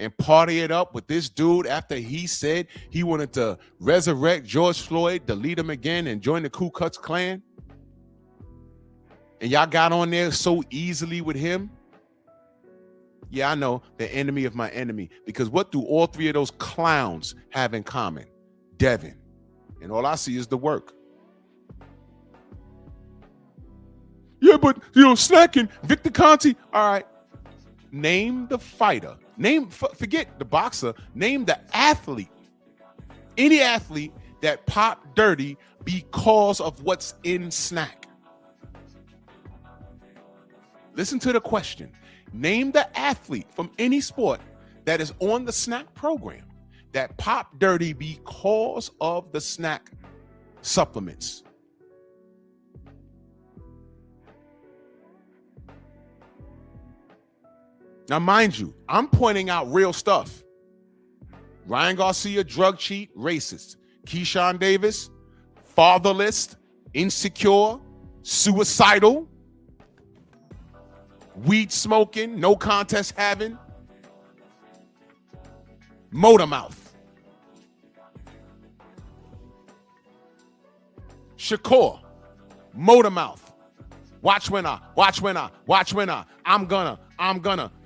and party it up with this dude after he said he wanted to resurrect George Floyd, delete him again, and join the Ku Klux Klan? And y'all got on there so easily with him? Yeah, I know, the enemy of my enemy. Because what do all three of those clowns have in common? Devin. And all I see is the work. Yeah, but, snacking, Victor Conti. All right. Name the fighter. Forget the boxer. Name the athlete. Any athlete that popped dirty because of what's in snack. Listen to the question. Name the athlete from any sport that is on the snack program that popped dirty because of the snack supplements. Now, mind you, I'm pointing out real stuff. Ryan Garcia, drug cheat, racist. Keyshawn Davis, fatherless, insecure, suicidal, weed smoking, no contest having, motor mouth. Shakur, motor mouth. Watch winner, watch winner, watch winner. I'm gonna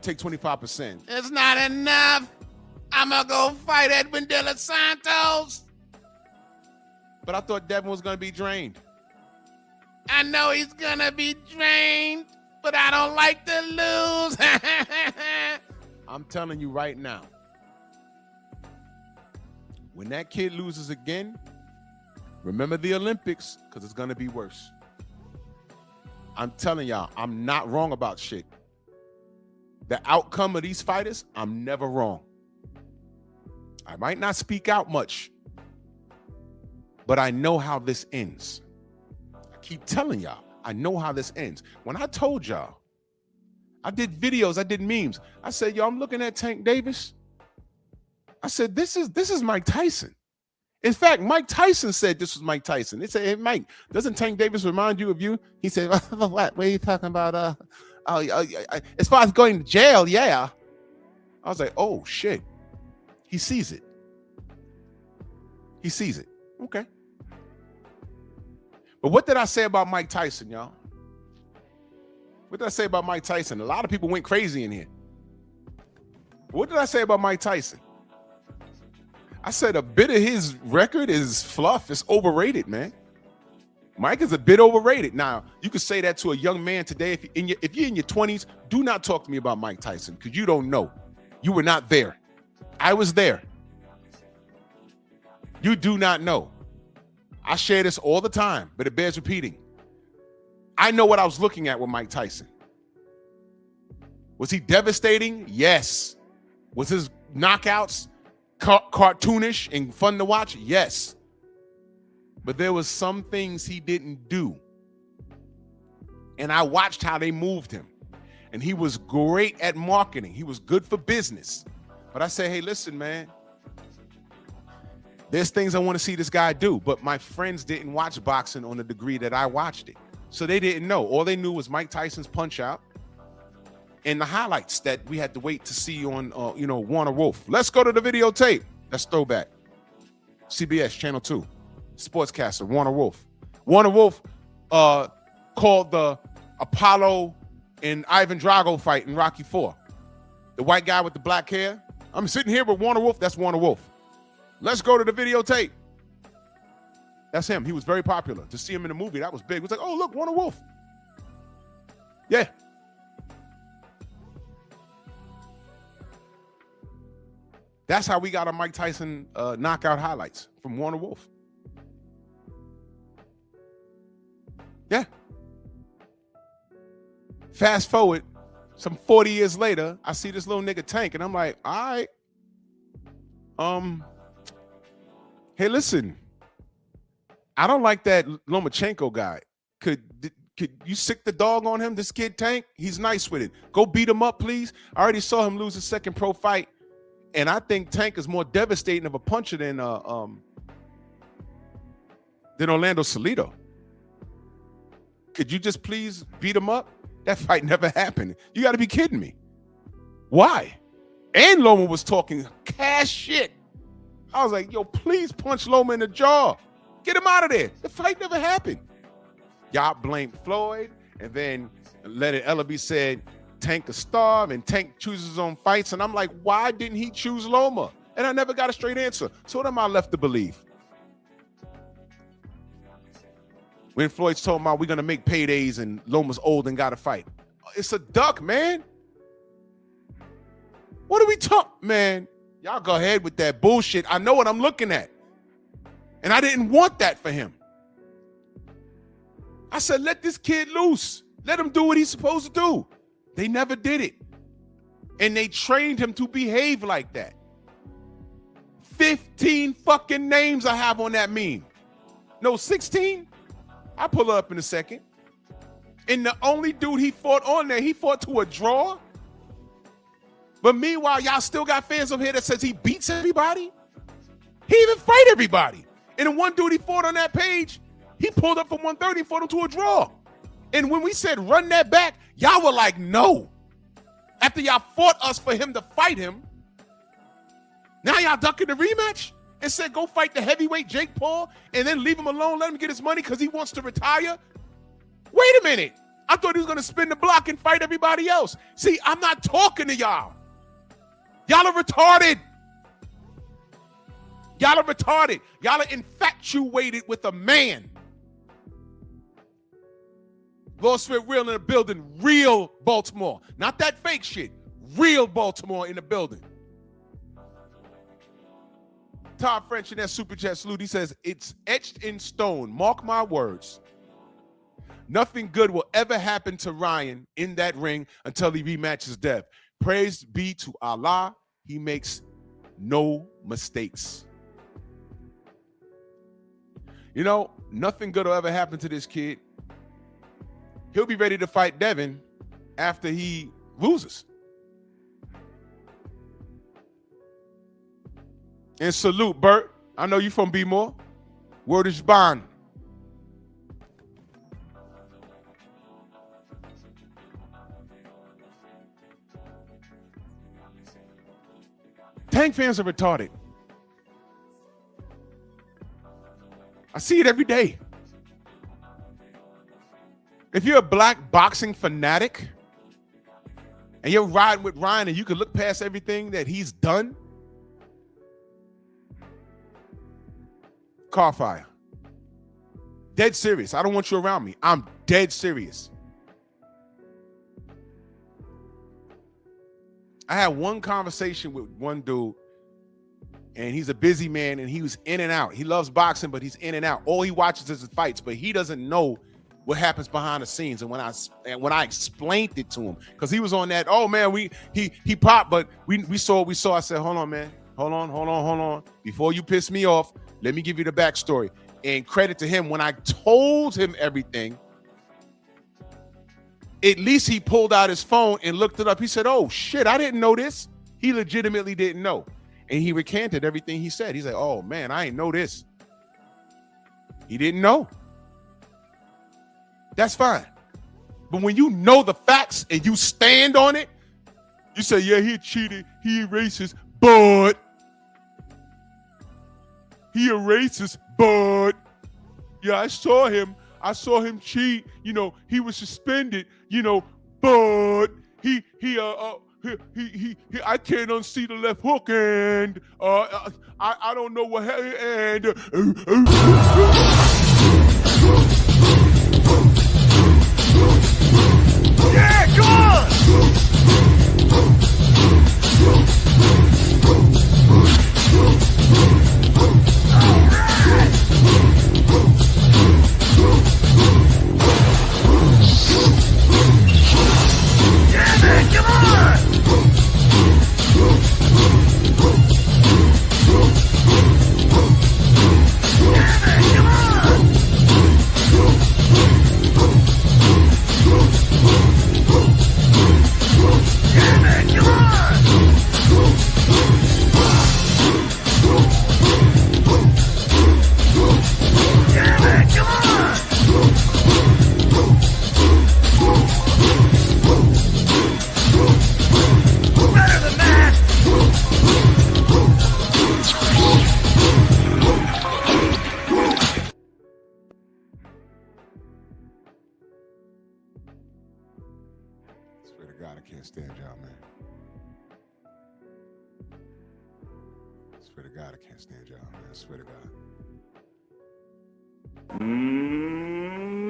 take 25%. It's not enough. I'm gonna go fight Edwin De Los Santos. But I thought Devin was gonna be drained. I know he's gonna be drained, but I don't like to lose. I'm telling you right now, when that kid loses again, remember the Olympics, because it's gonna be worse. I'm telling y'all, I'm not wrong about shit. The outcome of these fighters, I'm never wrong. I might not speak out much, but I know how this ends. I keep telling y'all, I know how this ends. When I told y'all, I did videos, I did memes. I said, yo, I'm looking at Tank Davis. I said, this is Mike Tyson. In fact, Mike Tyson said this was Mike Tyson. They said, hey, Mike, doesn't Tank Davis remind you of you? He said, what are you talking about? As far as going to jail, yeah. I was like, oh, shit. He sees it. He sees it. Okay. But what did I say about Mike Tyson, y'all? What did I say about Mike Tyson? A lot of people went crazy in here. What did I say about Mike Tyson? I said a bit of his record is fluff. It's overrated, man. Mike is a bit overrated. Now, you could say that to a young man today. If you're in your 20s, do not talk to me about Mike Tyson because you don't know. You were not there. I was there. You do not know. I share this all the time, but it bears repeating. I know what I was looking at with Mike Tyson. Was he devastating? Yes. Was his knockouts cartoonish and fun to watch? Yes. But there was some things he didn't do. And I watched how they moved him. And he was great at marketing. He was good for business. But I say, hey, listen, man. There's things I want to see this guy do. But my friends didn't watch boxing on the degree that I watched it. So they didn't know. All they knew was Mike Tyson's punch out and the highlights that we had to wait to see on, Warner Wolf. Let's go to the videotape. That's throwback. CBS, Channel 2. Sportscaster, Warner Wolf. Warner Wolf called the Apollo and Ivan Drago fight in Rocky IV. The white guy with the black hair. I'm sitting here with Warner Wolf. That's Warner Wolf. Let's go to the videotape. That's him. He was very popular. To see him in the movie, that was big. It was like, oh, look, Warner Wolf. Yeah. That's how we got our Mike Tyson knockout highlights from Warner Wolf. Yeah. Fast forward, some 40 years later, I see this little nigga Tank, and I'm like, all right. Hey, listen. I don't like that Lomachenko guy. Could you sick the dog on him, this kid Tank? He's nice with it. Go beat him up, please. I already saw him lose his second pro fight. And I think Tank is more devastating of a puncher than Orlando Salido. Could you just please beat him up? That fight never happened. You got to be kidding me. Why? And Loma was talking cash shit. I was like, yo, please punch Loma in the jaw. Get him out of there. The fight never happened. Y'all blamed Floyd, and then Leonard Ellaby said Tank a star, and Tank chooses his own fights. And I'm like, why didn't he choose Loma? And I never got a straight answer. So what am I left to believe? When Floyd's talking about we're going to make paydays and Loma's old and got to fight. It's a duck, man. What are we talking, man? Y'all go ahead with that bullshit. I know what I'm looking at. And I didn't want that for him. I said, let this kid loose. Let him do what he's supposed to do. They never did it. And they trained him to behave like that. 15 fucking names I have on that meme. No, 16? I'll pull it up in a second. And the only dude he fought on there, he fought to a draw. But meanwhile, y'all still got fans over here that says he beats everybody. He even fight everybody. And the one dude he fought on that page, he pulled up from 130 and fought him to a draw. And when we said run that back, y'all were like, no. After y'all fought us for him to fight him, now y'all ducking the rematch and said go fight the heavyweight Jake Paul and then leave him alone, let him get his money because he wants to retire? Wait a minute. I thought he was going to spin the block and fight everybody else. See, I'm not talking to y'all. Y'all are retarded. Y'all are retarded. Y'all are infatuated with a man. Lord Smith real in the building. Real Baltimore. Not that fake shit. Real Baltimore in the building. Todd French in that super chat salute. He says, it's etched in stone. Mark my words. Nothing good will ever happen to Ryan in that ring until he rematches death. Praise be to Allah. He makes no mistakes. You know, nothing good will ever happen to this kid. He'll be ready to fight Devin after he loses. And salute, Bert. I know you from B-More. Word is bond. Tank fans are retarded. I see it every day. If you're a black boxing fanatic and you're riding with Ryan and you can look past everything that he's done, car fire. Dead serious. I don't want you around me. I'm dead serious. I had one conversation with one dude, and he's a busy man, and he was in and out. He loves boxing, but he's in and out. All he watches is the fights, but he doesn't know what happens behind the scenes. And when I explained it to him, because he was on that, oh man, he popped, but we saw. I said, hold on, man, hold on. Before you piss me off, let me give you the backstory. And credit to him, when I told him everything, at least he pulled out his phone and looked it up. He said, oh shit, I didn't know this. He legitimately didn't know. And he recanted everything he said. He's like, oh man, I didn't know this. He didn't know. That's fine. But when you know the facts and you stand on it, you say, yeah, he cheated, he a racist, but he a racist, but yeah, I saw him cheat, you know, he was suspended, you know, but he I can't unsee the left hook, and I don't know what happened, and yeah, go on! Yeah, man, come on!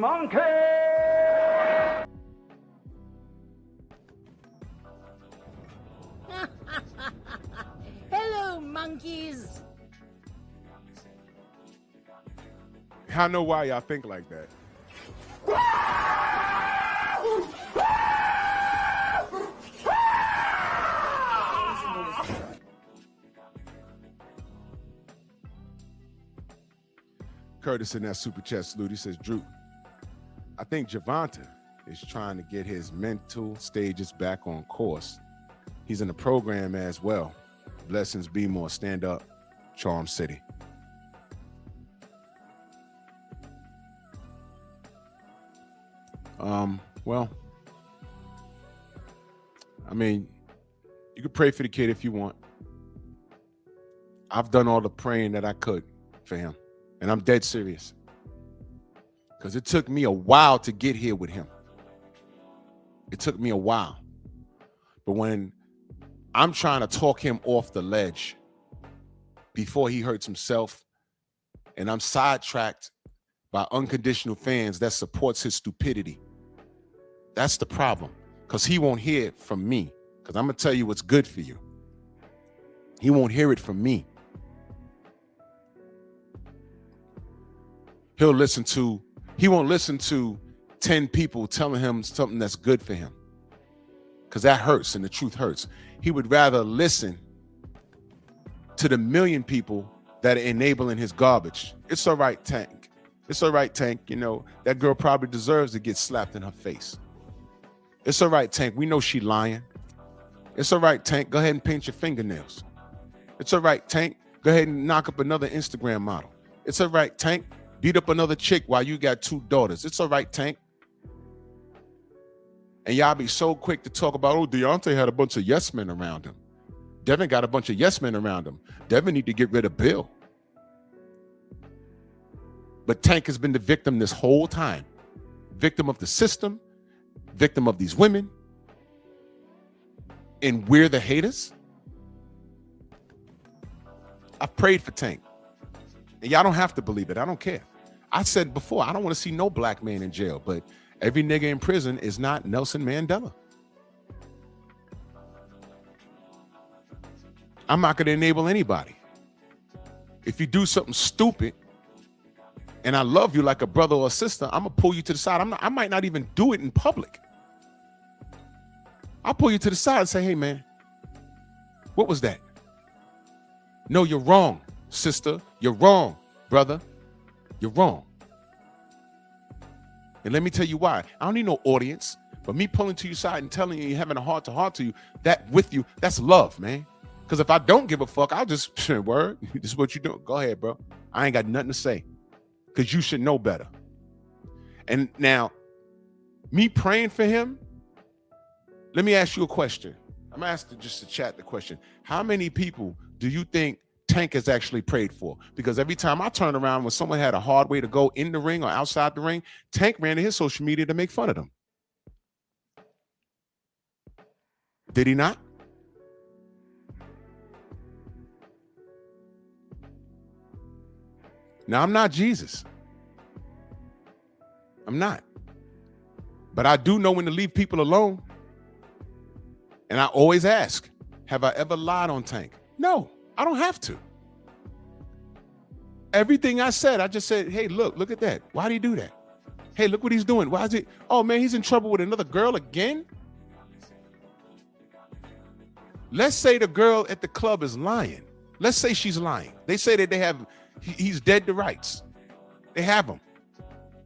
Monkey! Hello, monkeys. I know why y'all think like that. Curtis in that super chat salute. He says, Drew, I think Javonta is trying to get his mental stages back on course. He's in the program as well. Blessings be more. Stand up, Charm City. Well, I mean, you could pray for the kid if you want. I've done all the praying that I could for him, and I'm dead serious. Because it took me a while to get here with him. It took me a while. But when I'm trying to talk him off the ledge before he hurts himself, and I'm sidetracked by unconditional fans that supports his stupidity, that's the problem. Because he won't hear it from me. Because I'm going to tell you what's good for you. He won't hear it from me. He won't listen to 10 people telling him something that's good for him. Because that hurts and the truth hurts. He would rather listen to the million people that are enabling his garbage. It's all right, Tank. It's all right, Tank. You know, that girl probably deserves to get slapped in her face. It's all right, Tank. We know she lying. It's all right, Tank. Go ahead and paint your fingernails. It's all right, Tank. Go ahead and knock up another Instagram model. It's all right, Tank. Beat up another chick while you got 2 daughters. It's all right, Tank. And y'all be so quick to talk about, oh, Deontay had a bunch of yes men around him. Devin got a bunch of yes men around him. Devin need to get rid of Bill. But Tank has been the victim this whole time. Victim of the system, victim of these women. And we're the haters. I've prayed for Tank. And y'all don't have to believe it. I don't care. I said before, I don't want to see no black man in jail, but every nigga in prison is not Nelson Mandela. I'm not going to enable anybody. If you do something stupid and I love you like a brother or a sister, I'm going to pull you to the side. I might not even do it in public. I'll pull you to the side and say, hey, man, what was that? No, you're wrong, sister. You're wrong, brother. You're wrong. And let me tell you why. I don't need no audience, but me pulling to your side and telling you, having a heart-to-heart to you, that with you, that's love, man. Because if I don't give a fuck, I'll just, word, this is what you do. Go ahead, bro. I ain't got nothing to say because you should know better. And now, me praying for him, let me ask you a question. I'm asking just to chat the question. How many people do you think Tank has actually prayed for? Because every time I turn around when someone had a hard way to go in the ring or outside the ring, Tank ran to his social media to make fun of them. Did he not? Now, I'm not Jesus. I'm not. But I do know when to leave people alone. And I always ask, have I ever lied on Tank? No, I don't have to. Everything I said, I just said, hey, look at that. Why did he do that? Hey, look what he's doing. Why is it? Oh, man, he's in trouble with another girl again? Let's say the girl at the club is lying. Let's say she's lying. They say that he's dead to rights. They have him.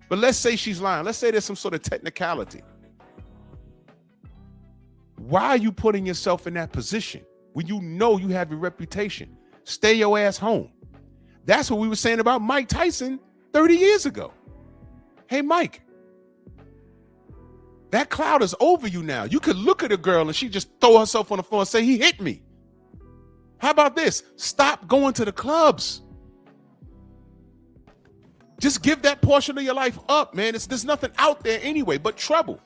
But let's say she's lying. Let's say there's some sort of technicality. Why are you putting yourself in that position when you know you have your reputation? Stay your ass home. That's what we were saying about Mike Tyson 30 years ago. Hey, Mike, that cloud is over you now. You could look at a girl and she just throw herself on the floor and say, he hit me. How about this? Stop going to the clubs. Just give that portion of your life up, man. There's nothing out there anyway but trouble.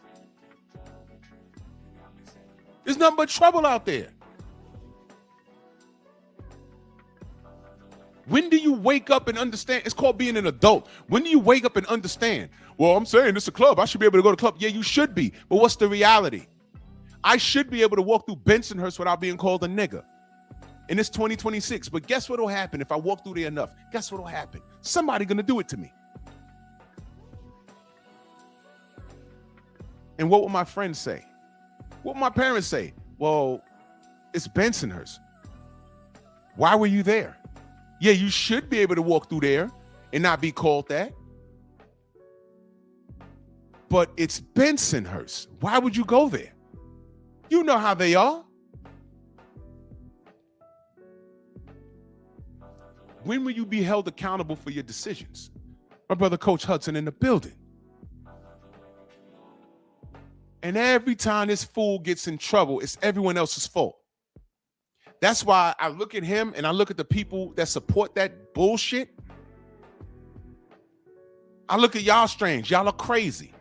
There's nothing but trouble out there. When do you wake up and understand? It's called being an adult. When do you wake up and understand? Well, I'm saying it's a club. I should be able to go to the club. Yeah, you should be. But what's the reality? I should be able to walk through Bensonhurst without being called a nigga. And it's 2026. But guess what will happen if I walk through there enough? Guess what will happen? Somebody gonna do it to me. And what will my friends say? What will my parents say? Well, it's Bensonhurst. Why were you there? Yeah, you should be able to walk through there and not be called that. But it's Bensonhurst. Why would you go there? You know how they are. When will you be held accountable for your decisions? My brother, Coach Hudson, in the building. And every time this fool gets in trouble, it's everyone else's fault. That's why I look at him and I look at the people that support that bullshit. I look at y'all strange. Y'all are crazy.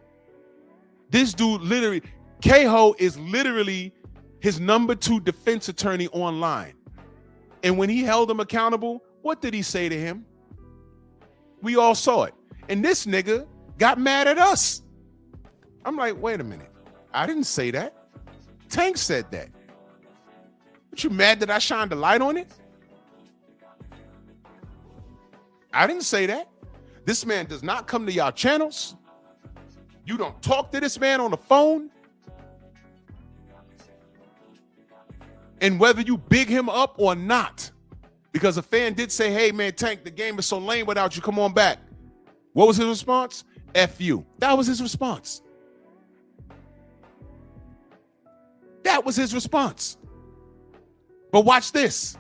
This dude literally, K-Ho is literally his number 2 defense attorney online. And when he held him accountable, what did he say to him? We all saw it. And this nigga got mad at us. I'm like, wait a minute. I didn't say that. Tank said that. But you mad that I shined a light on it? I didn't say that. This man does not come to y'all channels. You don't talk to this man on the phone. And whether you big him up or not, because a fan did say, hey man, Tank, the game is so lame without you, come on back. What was his response? F you. That was his response. That was his response. But watch this.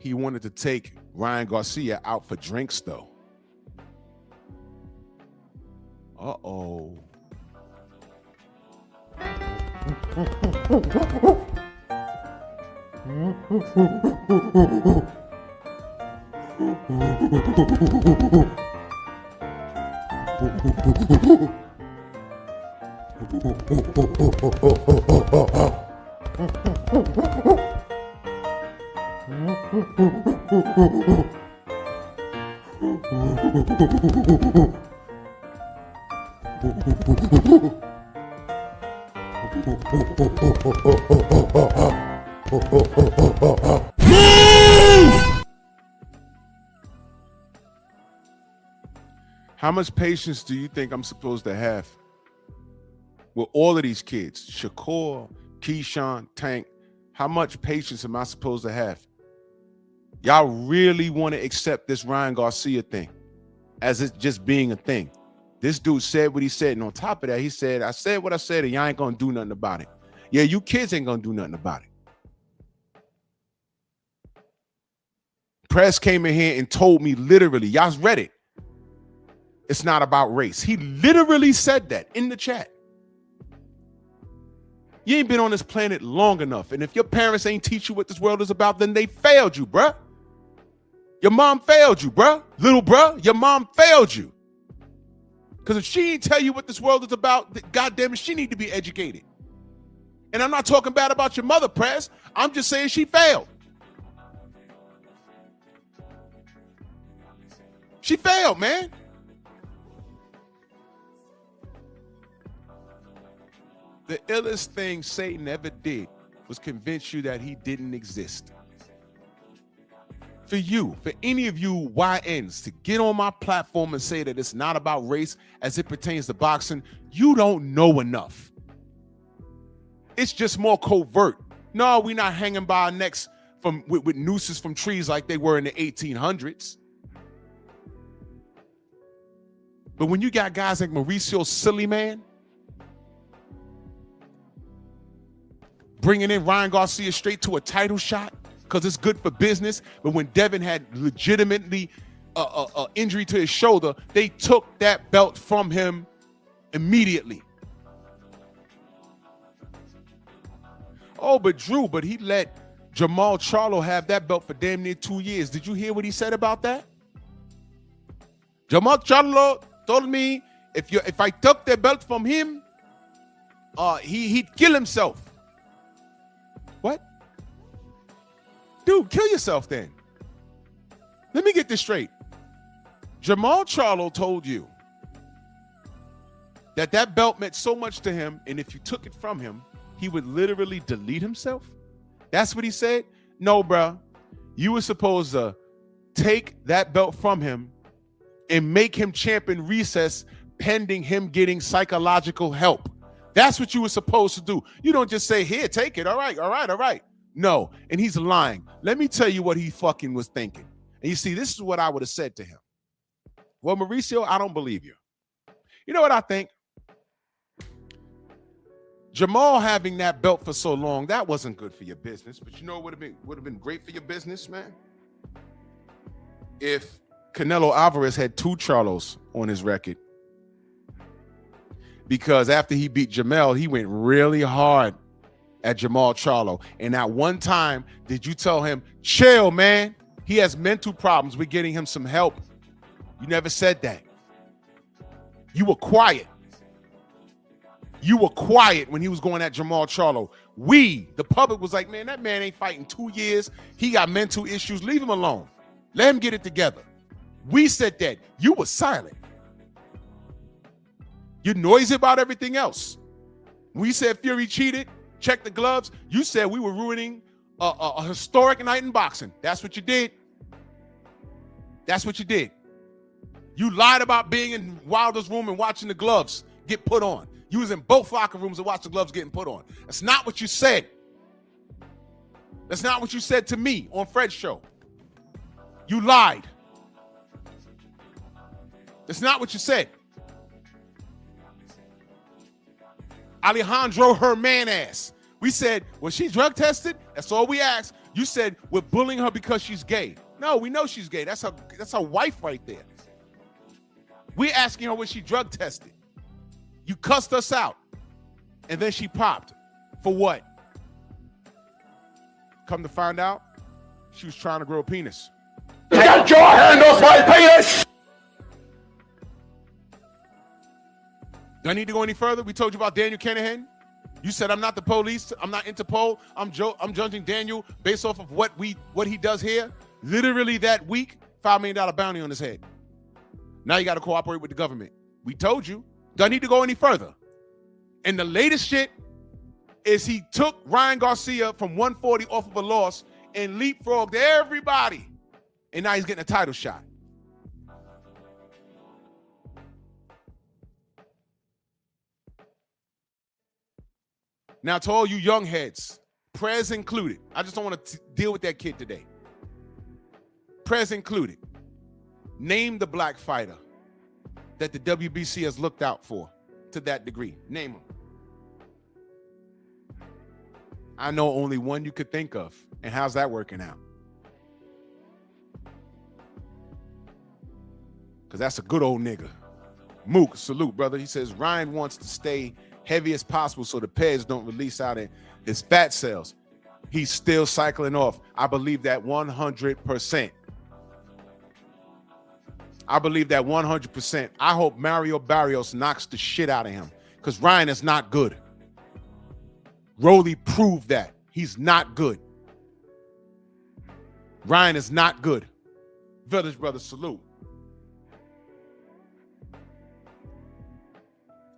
He wanted to take Ryan Garcia out for drinks, though. Uh-oh. How much patience do you think I'm supposed to have with all of these kids? Shakur, Keyshawn, Tank. How much patience am I supposed to have? Y'all really want to accept this Ryan Garcia thing as it just being a thing? This dude said what he said, and on top of that, he said, I said what I said, and y'all ain't gonna do nothing about it. Yeah, you kids ain't gonna do nothing about it. Press came in here and told me literally, y'all read it, it's not about race. He literally said that in the chat. You ain't been on this planet long enough, and if your parents ain't teach you what this world is about, then they failed you, bruh. Your mom failed you, bruh. Little bruh, your mom failed you. Because if she ain't tell you what this world is about, goddamn it, she need to be educated. And I'm not talking bad about your mother, Press. I'm just saying she failed. She failed, man. The illest thing Satan ever did was convince you that he didn't exist. For you, for any of you YNs to get on my platform and say that it's not about race as it pertains to boxing, you don't know enough. It's just more covert. No, we're not hanging by our necks with nooses from trees like they were in the 1800s. But when you got guys like Mauricio Sillyman bringing in Ryan Garcia straight to a title shot because it's good for business, but when Devin had legitimately injury to his shoulder, they took that belt from him immediately. Oh, but Drew, but he let Jamal Charlo have that belt for damn near 2 years. Did you hear what he said about that? Jamal Charlo told me if I took the belt from him, he'd kill himself. What? Dude, kill yourself then. Let me get this straight. Jamal Charlo told you that that belt meant so much to him, and if you took it from him, he would literally delete himself? That's what he said? No, bro. You were supposed to take that belt from him and make him champion recess pending him getting psychological help. That's what you were supposed to do. You don't just say, here, take it. All right, all right, all right. No, and he's lying. Let me tell you what he fucking was thinking. And you see, this is what I would have said to him. Well, Mauricio, I don't believe you. You know what I think? Jamal having that belt for so long, that wasn't good for your business. But you know what would have been great for your business, man? If Canelo Alvarez had 2 Charlos on his record. Because after he beat Jamel, he went really hard at Jamal Charlo. And at one time, did you tell him, chill, man? He has mental problems. We're getting him some help. You never said that. You were quiet. You were quiet when he was going at Jamal Charlo. We, the public, was like, man, that man ain't fighting 2 years. He got mental issues. Leave him alone. Let him get it together. We said that. You were silent. You're noisy about everything else. We said Fury cheated, check the gloves. You said we were ruining a historic night in boxing. That's what you did. That's what you did. You lied about being in Wilder's room and watching the gloves get put on. You was in both locker rooms and watched the gloves getting put on. That's not what you said. That's not what you said to me on Fred's show. You lied. That's not what you said. Alejandro Hermanas. We said, was she drug tested? That's all we asked. You said we're bullying her because she's gay. No, we know she's gay. That's her wife right there. We're asking her, was she drug tested? You cussed us out. And then she popped. For what? Come to find out, she was trying to grow a penis. Get your hand off my penis! Do I need to go any further? We told you about Daniel Kennedy. You said I'm not the police. I'm not Interpol. I'm judging Daniel based off of what he does here. Literally that week, $5 million bounty on his head. Now you got to cooperate with the government. We told you. Do I need to go any further? And the latest shit is he took Ryan Garcia from 140 off of a loss and leapfrogged everybody. And now he's getting a title shot. Now, to all you young heads, prayers included. I just don't want to deal with that kid today. Prayers included. Name the black fighter that the WBC has looked out for to that degree. Name him. I know only one you could think of. And how's that working out? Because that's a good old nigga. Mook, salute, brother. He says Ryan wants to stay heavy as possible so the peds don't release out in his fat cells. He's still cycling off. I believe that 100%. I believe that 100%. I hope Mario Barrios knocks the shit out of him because Ryan is not good. Rolly proved that. He's not good. Ryan is not good. Village Brothers, salute.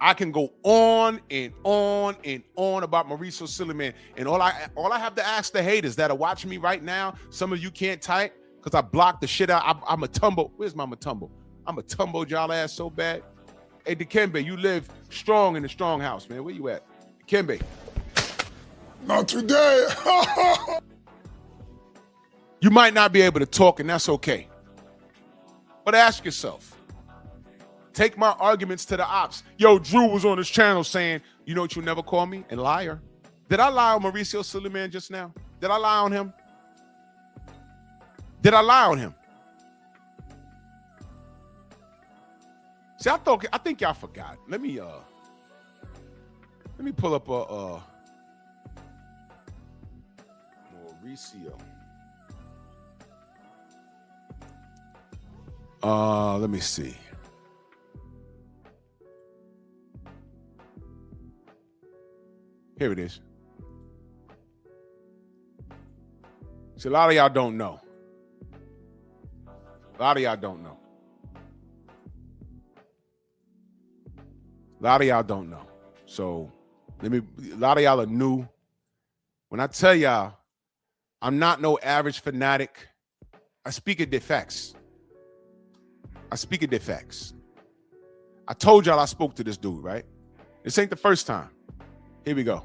I can go on and on and on about Mauricio Silliman. And all I have to ask the haters that are watching me right now, some of you can't type because I blocked the shit out. I'm a tumble. Where's my Matumbo? I'm a tumble y'all ass so bad. Hey, Dikembe, you live strong in the strong house, man. Where you at? Dikembe. Not today. You might not be able to talk, and that's okay. But ask yourself. Take my arguments to the ops. Yo, Drew was on his channel saying, you know what you'll never call me? And liar. Did I lie on Mauricio Silliman just now? Did I lie on him? Did I lie on him? See, I think y'all forgot. Let me pull up a Mauricio. Let me see. Here it is. See, a lot of y'all don't know. A lot of y'all don't know. A lot of y'all don't know. So a lot of y'all are new. When I tell y'all, I'm not no average fanatic. I speak of the facts. I speak of the facts. I told y'all I spoke to this dude, right? This ain't the first time. Here we go.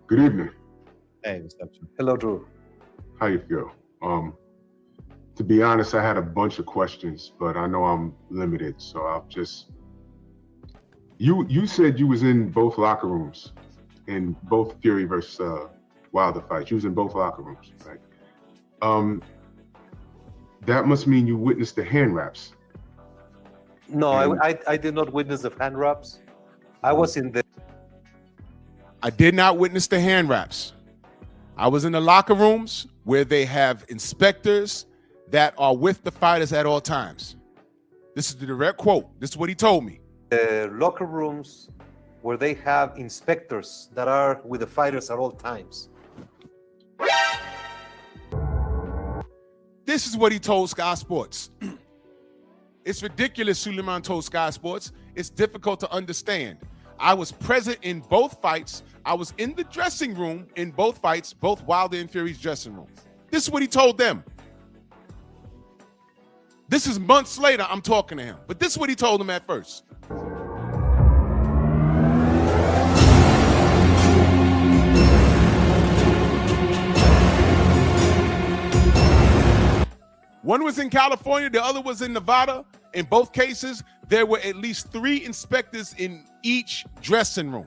Good evening. Hey, what's up? Hello, Drew. How you feel? To be honest, I had a bunch of questions, but I know I'm limited, so I'll just. You said you was in both locker rooms, in both Fury versus Wilder fights. You was in both locker rooms, right? That must mean you witnessed the hand wraps. No, I did not witness the hand wraps. I was in the. I did not witness the hand wraps. I was in the locker rooms where they have inspectors that are with the fighters at all times. This is the direct quote. This is what he told me. Locker rooms where they have inspectors that are with the fighters at all times. This is what he told Sky Sports. It's ridiculous, Suleiman told Sky Sports. It's difficult to understand. I was present in both fights. I was in the dressing room in both fights, both Wilder and Fury's dressing room. This is what he told them. This is months later, I'm talking to him. But this is what he told them at first. One was in California, the other was in Nevada. In both cases, there were at least 3 inspectors in each dressing room.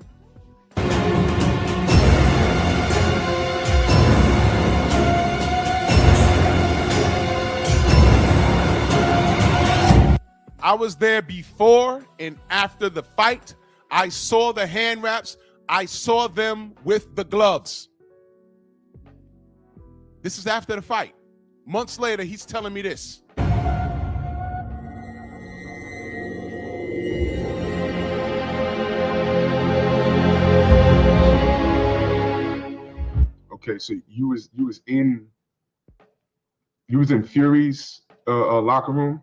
I was there before and after the fight. I saw the hand wraps. I saw them with the gloves. This is after the fight. Months later, he's telling me this. Okay, so you was in Fury's locker room,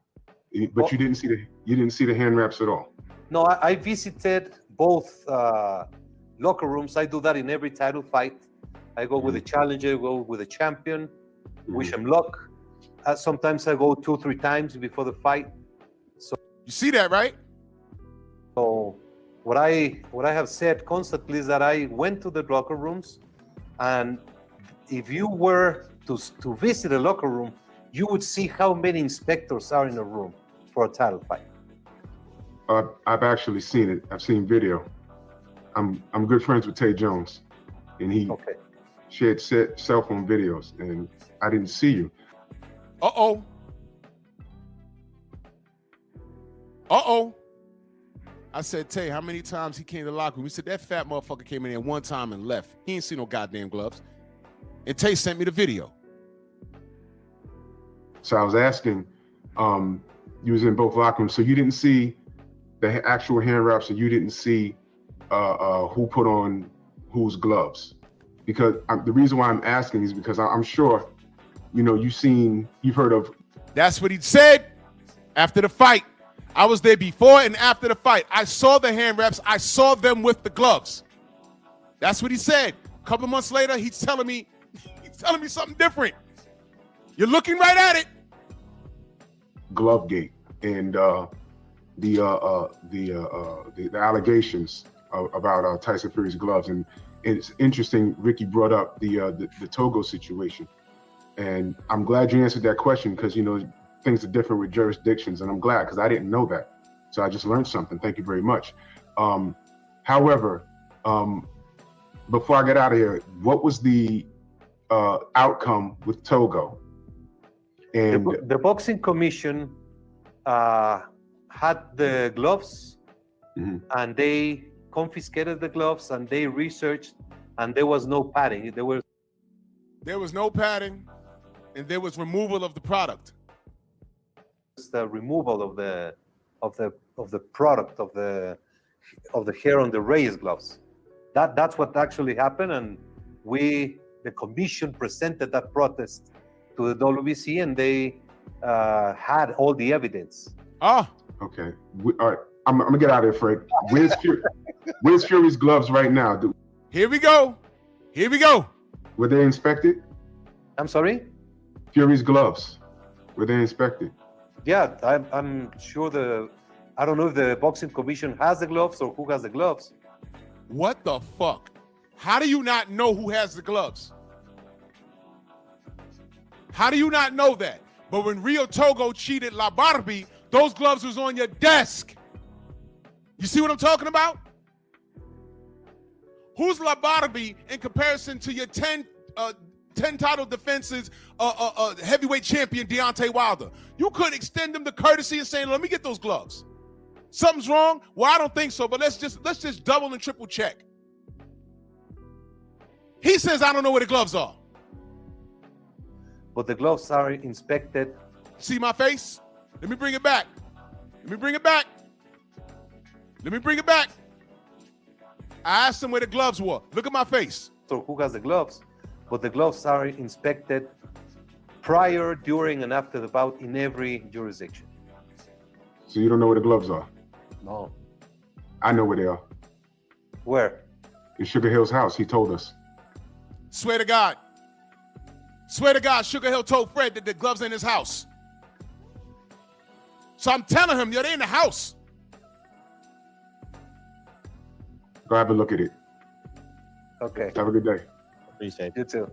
but you didn't see the hand wraps at all. No, I visited both locker rooms. I do that in every title fight. I go with the challenger, go with the champion, wish them luck. Sometimes I go 2-3 times before the fight. So you see that, right? So what I have said constantly is that I went to the locker rooms, and if you were to visit a locker room, you would see how many inspectors are in a room for a title fight. I've actually seen it. I've seen video. I'm good friends with Tay Jones, and he shared cell phone videos, and I didn't see you. Uh-oh. I said, Tay, how many times he came to the locker room? He said, that fat motherfucker came in there one time and left. He ain't seen no goddamn gloves. And Tay sent me the video. So I was asking, you was in both locker rooms, so you didn't see the actual hand wraps, and you didn't see who put on whose gloves. Because the reason why I'm asking is because I'm sure, you've heard of. That's what he said after the fight. I was there before and after the fight. I saw the hand wraps. I saw them with the gloves. That's what he said. A couple months later, he's telling me something different. You're looking right at it. Glovegate and the allegations about Tyson Fury's gloves, and it's interesting. Ricky brought up the Togo situation, and I'm glad you answered that question because things are different with jurisdictions, and I'm glad because I didn't know that. So I just learned something. Thank you very much. However, before I get out of here, what was the outcome with Togo? And the boxing commission had the gloves, and they confiscated the gloves, and they researched, and there was no padding. There was no padding, and there was removal of the product. The removal of the product of the hair on the Reyes gloves. That's what actually happened, and the commission presented that protest to the WBC, and they had all the evidence. Okay. All right. I'm gonna get out of here, Fred. Where's Fury's gloves right now? Here we go. Were they inspected? I'm sorry? Fury's gloves. Were they inspected? Yeah, I'm sure I don't know if the boxing commission has the gloves or who has the gloves. What the fuck? How do you not know who has the gloves? How do you not know that? But when Rio Togo cheated La Barbie, those gloves was on your desk. You see what I'm talking about? Who's La Barbie in comparison to your 10 title defenses, heavyweight champion Deontay Wilder? You could extend them the courtesy of saying, let me get those gloves. Something's wrong? Well, I don't think so, but let's just double and triple check. He says, I don't know where the gloves are. But the gloves are inspected. See my face? Let me bring it back. Let me bring it back. Let me bring it back. I asked him where the gloves were. Look at my face. So who has the gloves? But the gloves are inspected prior, during, and after the bout in every jurisdiction. So you don't know where the gloves are? No. I know where they are. Where? In Sugar Hill's house, he told us. Swear to God. Swear to God, Sugar Hill told Fred that the gloves are in his house. So I'm telling him, yo, they're in the house. Go have a look at it. Okay. Have a good day. Appreciate it. You too.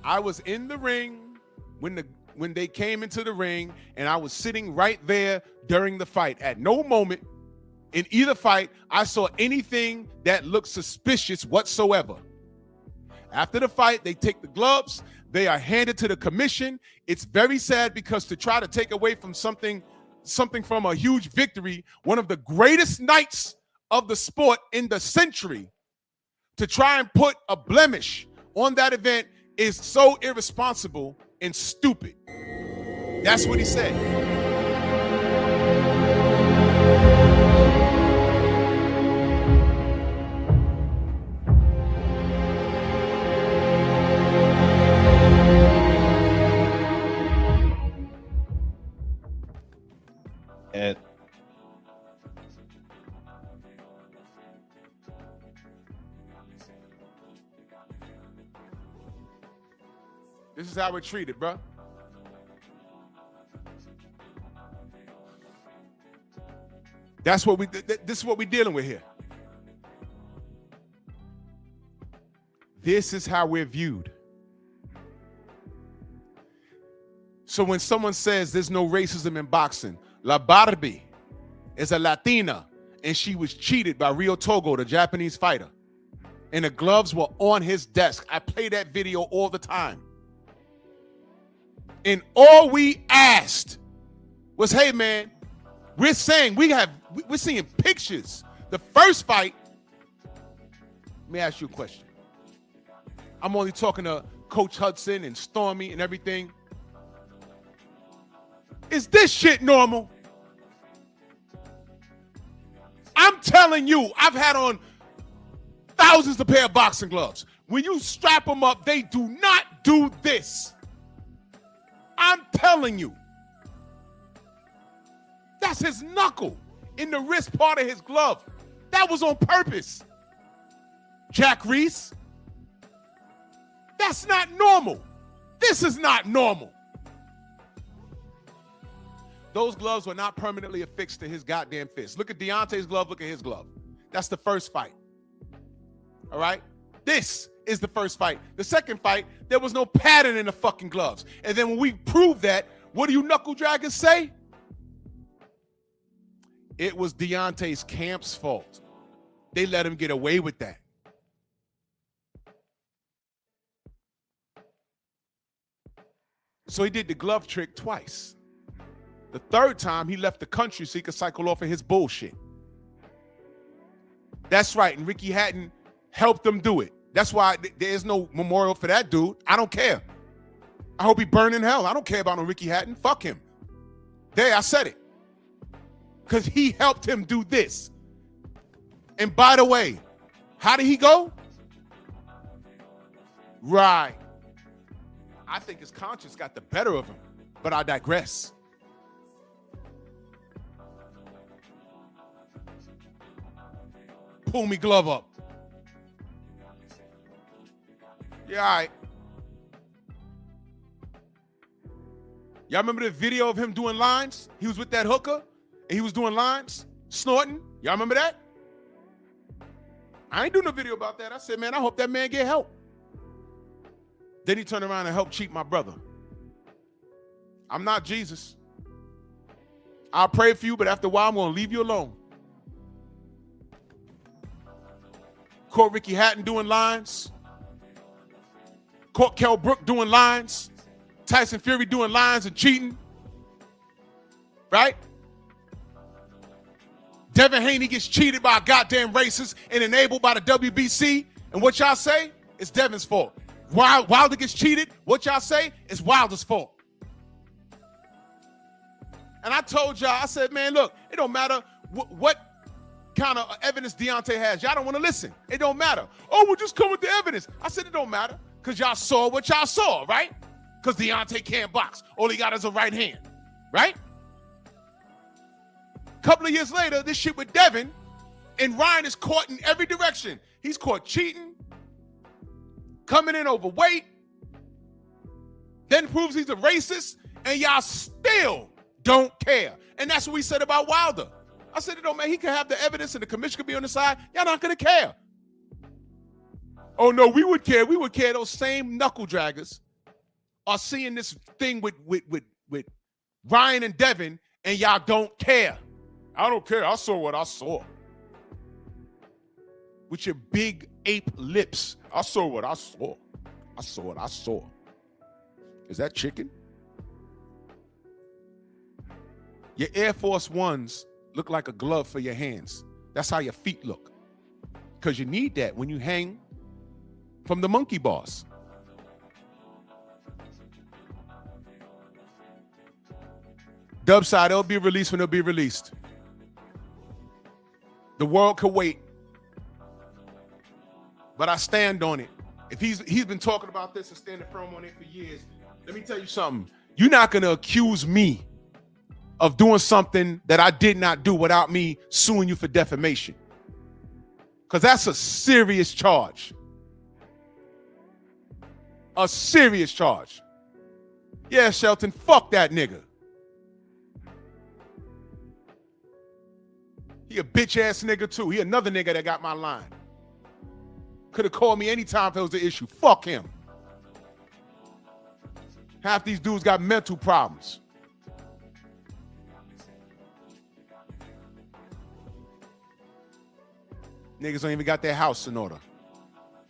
I was in the ring when they came into the ring, and I was sitting right there during the fight. At no moment in either fight, I saw anything that looked suspicious whatsoever. After the fight, they take the gloves. They are handed to the commission. It's very sad because to try to take away from something from a huge victory, one of the greatest nights of the sport in the century, to try and put a blemish on that event is so irresponsible and stupid. That's what he said. And this is how we're treated, bro. That's what this is what we're dealing with here. This is how we're viewed. So when someone says there's no racism in boxing, La Barbie is a Latina and she was cheated by Rio Togo, the Japanese fighter. And the gloves were on his desk. I play that video all the time. And all we asked was, hey man, we're saying we're seeing pictures. The first fight, let me ask you a question. I'm only talking to Coach Hudson and Stormy and everything. Is this shit normal? I'm telling you, I've had on thousands of pair of boxing gloves. When you strap them up, they do not do this. I'm telling you. That's his knuckle in the wrist part of his glove. That was on purpose. Jack Reese. That's not normal. This is not normal. Those gloves were not permanently affixed to his goddamn fist. Look at Deontay's glove, look at his glove. That's the first fight. All right? This is the first fight. The second fight, there was no pattern in the fucking gloves. And then when we prove that, what do you knuckle draggers say? It was Deontay's camp's fault. They let him get away with that. So he did the glove trick twice. The third time, he left the country so he could cycle off of his bullshit. That's right, and Ricky Hatton helped them do it. That's why there's no memorial for that dude. I don't care. I hope he burn in hell. I don't care about no Ricky Hatton. Fuck him. There, I said it. Because he helped him do this. And by the way, how did he go? Right. I think his conscience got the better of him, but I digress. Pull me glove up. Yeah, all right. Y'all remember the video of him doing lines? He was with that hooker and he was doing lines, snorting. Y'all remember that? I ain't doing a video about that. I said, man, I hope that man get help. Then he turned around and helped cheat my brother. I'm not Jesus. I'll pray for you, but after a while, I'm going to leave you alone. Caught Ricky Hatton doing lines. Caught Kell Brook doing lines. Tyson Fury doing lines and cheating. Right? Devin Haney gets cheated by a goddamn racist and enabled by the WBC. And what y'all say? It's Devin's fault. Wilder gets cheated. What y'all say? It's Wilder's fault. And I told y'all, I said, man, look, it don't matter what kind of evidence Deontay has. Y'all don't want to listen. It don't matter. Oh, we'll just come with the evidence. I said it don't matter because y'all saw what y'all saw, right? Because Deontay can't box. All he got is a right hand, right? Couple of years later, this shit with Devin, and Ryan is caught in every direction. He's caught cheating, coming in overweight, then proves he's a racist, and y'all still don't care. And that's what we said about Wilder. I said, it don't matter. He can have the evidence and the commission could be on the side. Y'all not going to care. Oh, no, we would care. We would care. Those same knuckle draggers are seeing this thing with Ryan and Devin, and y'all don't care. I don't care. I saw what I saw. With your big ape lips. I saw what I saw. I saw what I saw. Is that chicken? Your Air Force Ones look like a glove for your hands. That's how your feet look. Because you need that when you hang from the monkey bars. Dub side, it'll be released when it'll be released. The world could wait. But I stand on it. If he's been talking about this and standing firm on it for years, let me tell you something. You're not going to accuse me of doing something that I did not do without me suing you for defamation. Because that's a serious charge. A serious charge. Yeah, Shelton, fuck that nigga. He a bitch-ass nigga, too. He another nigga that got my line. Could have called me anytime if it was the issue. Fuck him. Half these dudes got mental problems. Niggas don't even got their house in order.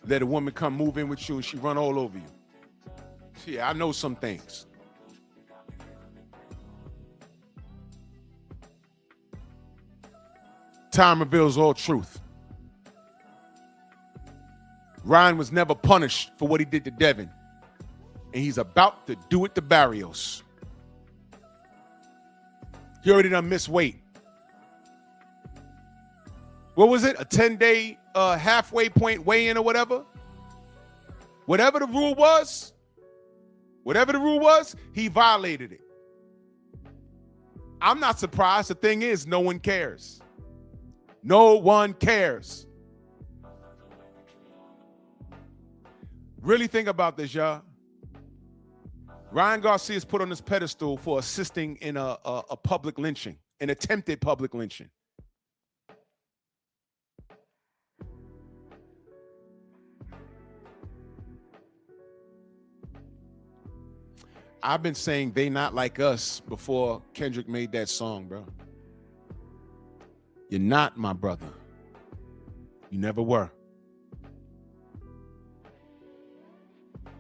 Let a woman come move in with you and she run all over you. Yeah, I know some things. Time reveals all truth. Ryan was never punished for what he did to Devin. And he's about to do it to Barrios. He already done missed weight. What was it? A 10-day halfway point weigh-in or whatever? Whatever the rule was, he violated it. I'm not surprised. The thing is, no one cares. No one cares. Really think about this, y'all. Ryan Garcia is put on this pedestal for assisting in a public lynching, an attempted public lynching. I've been saying they not like us before Kendrick made that song, bro. You're not my brother. You never were.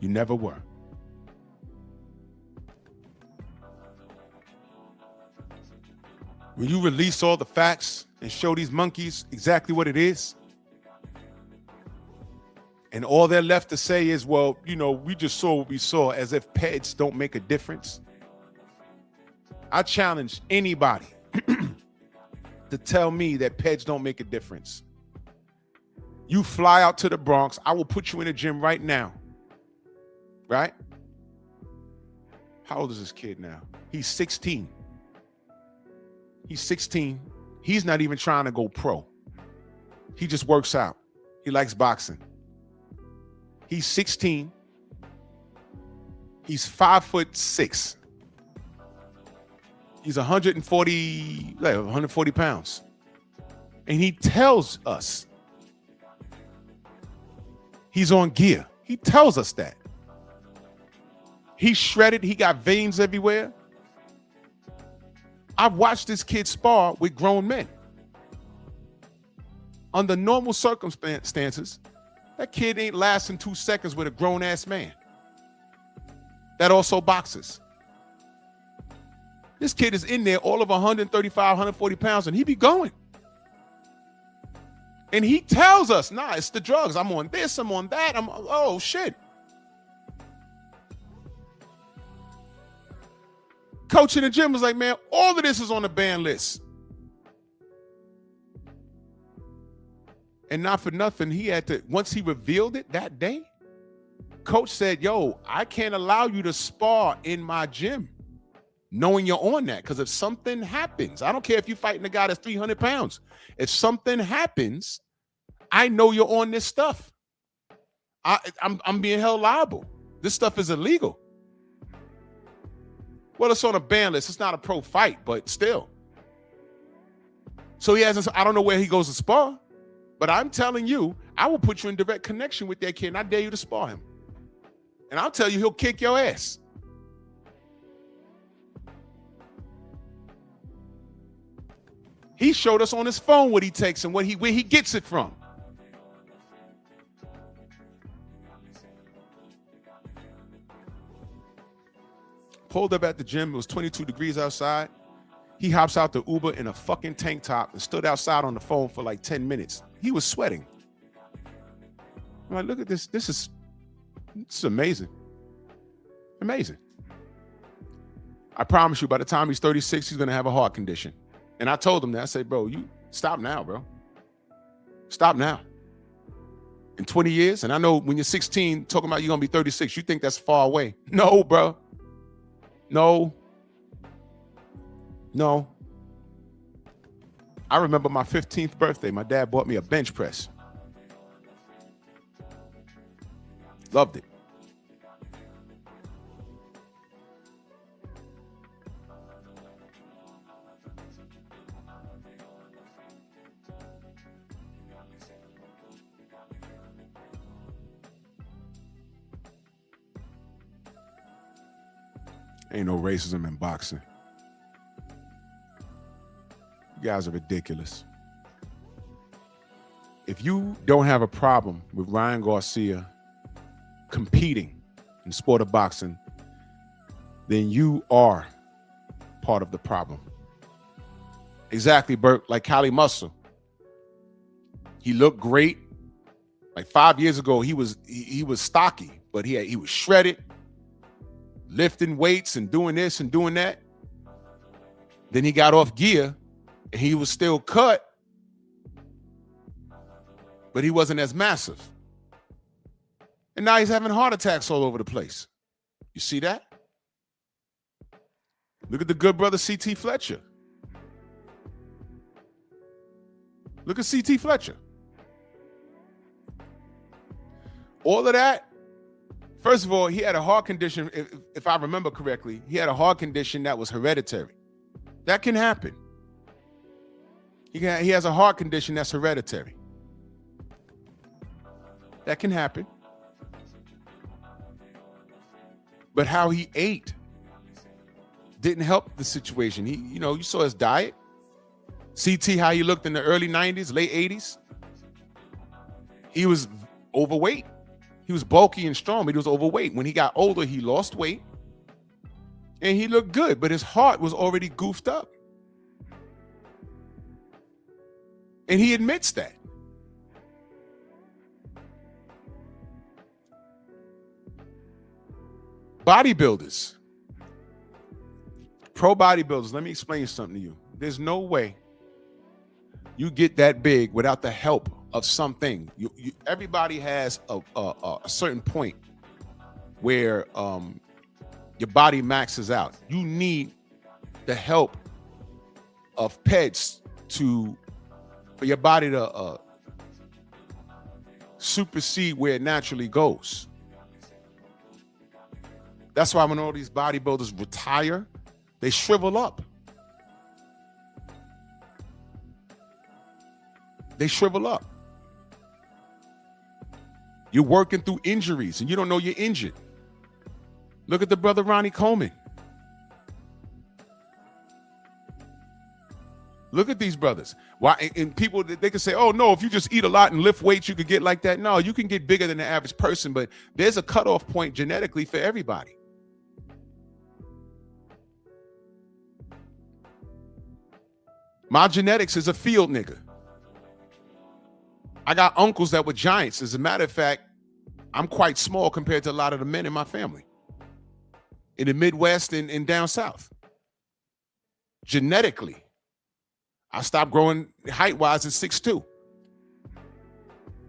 You never were. When you release all the facts and show these monkeys exactly what it is, and all they're left to say is, well, you know, we just saw what we saw, as if peds don't make a difference. I challenge anybody to tell me that peds don't make a difference. You fly out to the Bronx, I will put you in a gym right now. Right? How old is this kid now? He's 16. He's 16. He's not even trying to go pro. He just works out. He likes boxing. He's 16. He's 5'6". He's 140 pounds. And he tells us he's on gear. He tells us that. He's shredded. He got veins everywhere. I've watched this kid spar with grown men. Under normal circumstances, that kid ain't lasting 2 seconds with a grown-ass man that also boxes. This kid is in there all of 135, 140 pounds, and he be going. And he tells us, nah, it's the drugs. I'm on this, I'm on that. Oh, shit. Coach in the gym was like, man, all of this is on the ban list. And not for nothing, he had to, once he revealed it that day, coach said, yo, I can't allow you to spar in my gym knowing you're on that. Because if something happens, I don't care if you're fighting a guy that's 300 pounds. If something happens, I know you're on this stuff. I'm being held liable. This stuff is illegal. Well, it's on a ban list. It's not a pro fight, but still. So he hasn't, I don't know where he goes to spar, but I'm telling you, I will put you in direct connection with that kid, and I dare you to spar him. And I'll tell you, he'll kick your ass. He showed us on his phone what he takes and where he gets it from. Pulled up at the gym. It was 22 degrees outside. He hops out the Uber in a fucking tank top and stood outside on the phone for like 10 minutes. He was sweating. I'm like, look at this. This is amazing. Amazing. I promise you, by the time he's 36, he's going to have a heart condition. And I told him that. I said, bro, you stop now, bro. Stop now. In 20 years, and I know when you're 16, talking about you're going to be 36, you think that's far away. No, bro. No. I remember my 15th birthday. My dad bought me a bench press. Loved it. Ain't no racism in boxing. You guys are ridiculous. If you don't have a problem with Ryan Garcia competing in the sport of boxing, then you are part of the problem. Exactly, Bert, like Cali Muscle. He looked great. Like 5 years ago, he was stocky, but he was shredded, lifting weights and doing this and doing that. Then he got off gear and he was still cut, but he wasn't as massive. And now he's having heart attacks all over the place. You see that? Look at the good brother C.T. Fletcher. Look at C.T. Fletcher. All of that. First of all, he had a heart condition, if I remember correctly, he had a heart condition that was hereditary. That can happen. He has a heart condition that's hereditary. That can happen. But how he ate didn't help the situation. You saw his diet. CT, how he looked in the early 90s, late 80s. He was overweight. He was bulky and strong, but he was overweight. When he got older, he lost weight and he looked good, but his heart was already goofed up. And he admits that. Bodybuilders, pro bodybuilders, let me explain something to you. There's no way you get that big without the help of something. Everybody has a certain point where your body maxes out. You need the help of pets for your body to supersede where it naturally goes. That's why when all these bodybuilders retire, they shrivel up. They shrivel up. You're working through injuries and you don't know you're injured. Look at the brother Ronnie Coleman. Look at these brothers. Why? And people, they can say, oh, no, if you just eat a lot and lift weights, you could get like that. No, you can get bigger than the average person, but there's a cutoff point genetically for everybody. My genetics is a field nigga. I got uncles that were giants. As a matter of fact, I'm quite small compared to a lot of the men in my family in the Midwest and down south. Genetically, I stopped growing height-wise at 6'2".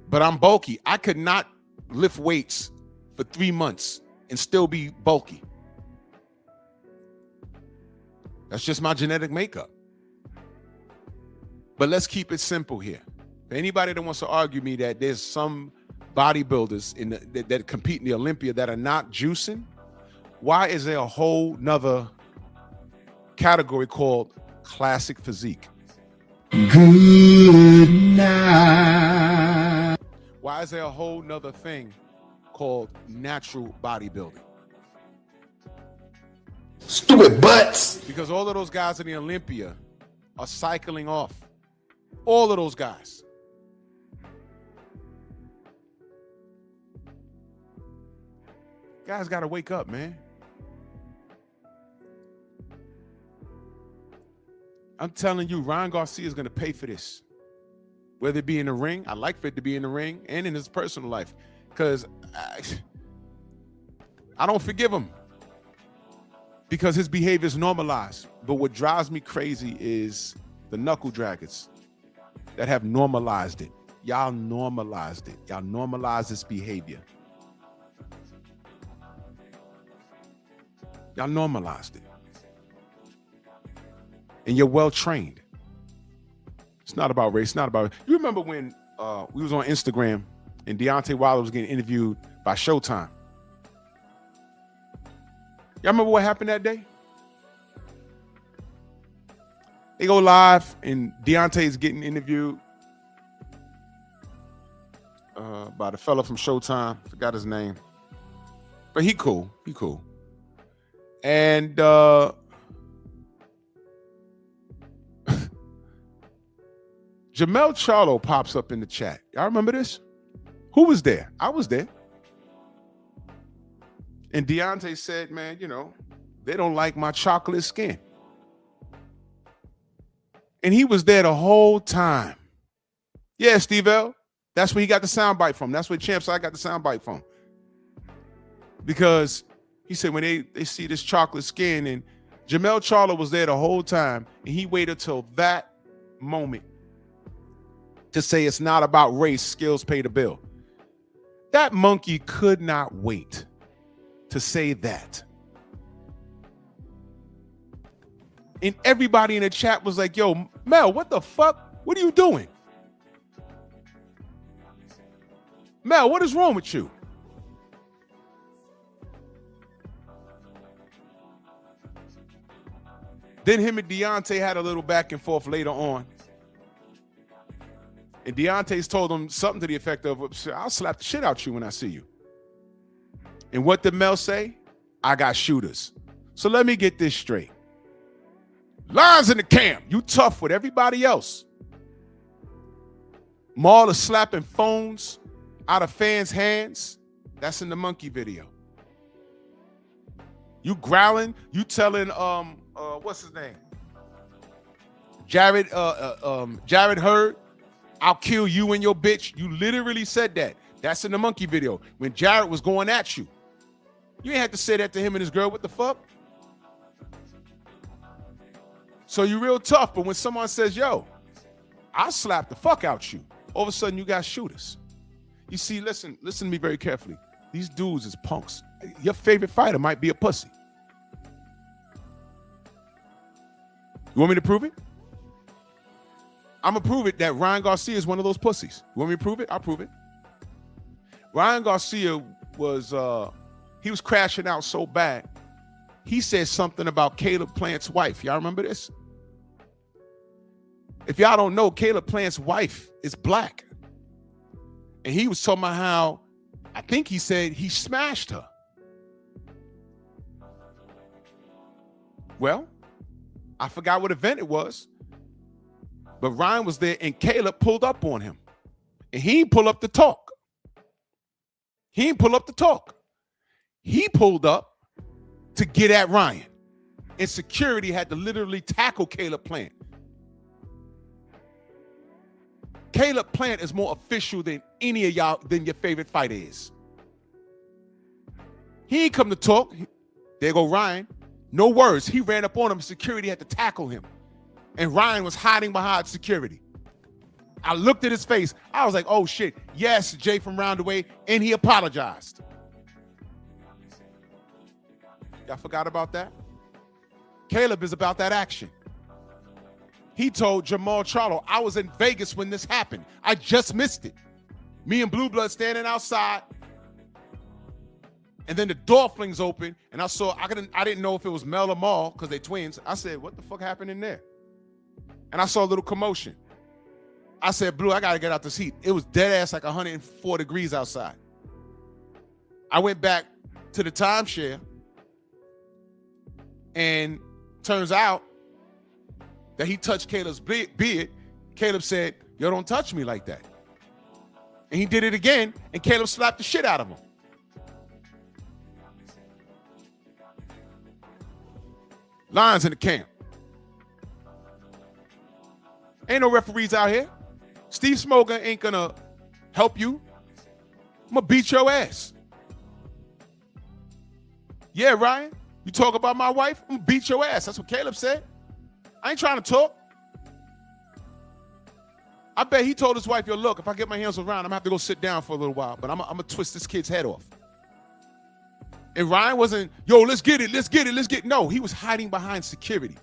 But I'm bulky. I could not lift weights for 3 months and still be bulky. That's just my genetic makeup. But let's keep it simple here. For anybody that wants to argue me that there's some bodybuilders that compete in the Olympia that are not juicing, why is there a whole nother category called classic physique? Good night. Why is there a whole nother thing called natural bodybuilding? Stupid butts. Because all of those guys in the Olympia are cycling off. All of those guys. Guys got to wake up, man. I'm telling you, Ryan Garcia is going to pay for this. Whether it be in the ring, I like for it to be in the ring and in his personal life. Because I don't forgive him. Because his behavior is normalized. But what drives me crazy is the knuckle draggers that have normalized it. Y'all normalized it. Y'all normalized this behavior. Y'all normalized it. And you're well trained. It's not about race. It's not about. You remember when we was on Instagram and Deontay Wilder was getting interviewed by Showtime? Y'all remember what happened that day? They go live and Deontay is getting interviewed by the fella from Showtime. Forgot his name, but he cool. He cool. And Jamel Charlo pops up in the chat. Y'all remember this? Who was there? I was there. And Deontay said, man, you know, they don't like my chocolate skin. And he was there the whole time. Yeah, Steve L. That's where he got the soundbite from. That's where Champ I got the soundbite from. Because he said when they see this chocolate skin, and Jamel Charlo was there the whole time, and he waited till that moment to say it's not about race, skills pay the bill. That monkey could not wait to say that. And everybody in the chat was like, yo, Mel, what the fuck? What are you doing? Mel, what is wrong with you? Then him and Deontay had a little back and forth later on. And Deontay's told him something to the effect of, I'll slap the shit out you when I see you. And what did Mel say? I got shooters. So let me get this straight. Lines in the camp. You tough with everybody else. Maul is slapping phones out of fans' hands. That's in the monkey video. You growling. You telling what's his name? Jared Hurd, I'll kill you and your bitch. You literally said that. That's in the monkey video. When Jared was going at you. You ain't have to say that to him and his girl. What the fuck? So you real tough, but when someone says, yo, I'll slap the fuck out you, all of a sudden you got shooters. You see, listen to me very carefully. These dudes is punks. Your favorite fighter might be a pussy. You want me to prove it? I'm going to prove it that Ryan Garcia is one of those pussies. You want me to prove it? I'll prove it. Ryan Garcia was, he was crashing out so bad. He said something about Caleb Plant's wife. Y'all remember this? If y'all don't know, Caleb Plant's wife is black. And he was talking about how, I think he said he smashed her. Well, I forgot what event it was, but Ryan was there and Caleb pulled up on him. And he didn't pull up to talk. He pulled up to get at Ryan. And security had to literally tackle Caleb Plant. Caleb Plant is more official than any of y'all, than your favorite fighter is. He ain't come to talk. There go Ryan. No words. He ran up on him. Security had to tackle him. And Ryan was hiding behind security. I looked at his face. I was like, oh shit. Yes, Jay from Roundaway. And he apologized. Y'all forgot about that? Caleb is about that action. He told Jamal Charlo, I was in Vegas when this happened. I just missed it. Me and Blue Blood standing outside. And then the door flings open, and I didn't know if it was Mel or Maul, because they twins. I said, what the fuck happened in there? And I saw a little commotion. I said, Blue, I got to get out this heat. It was dead ass like 104 degrees outside. I went back to the timeshare, and turns out that he touched Caleb's beard. Caleb said, yo, don't touch me like that. And he did it again, and Caleb slapped the shit out of him. Lions in the camp. Ain't no referees out here. Steve Smoker ain't gonna help you. I'm gonna beat your ass. Yeah, Ryan, you talk about my wife, I'm gonna beat your ass. That's what Caleb said. I ain't trying to talk. I bet he told his wife, yo, look, if I get my hands around, I'm gonna have to go sit down for a little while, but I'm gonna twist this kid's head off. And Ryan wasn't, yo, let's get it. No, he was hiding behind security.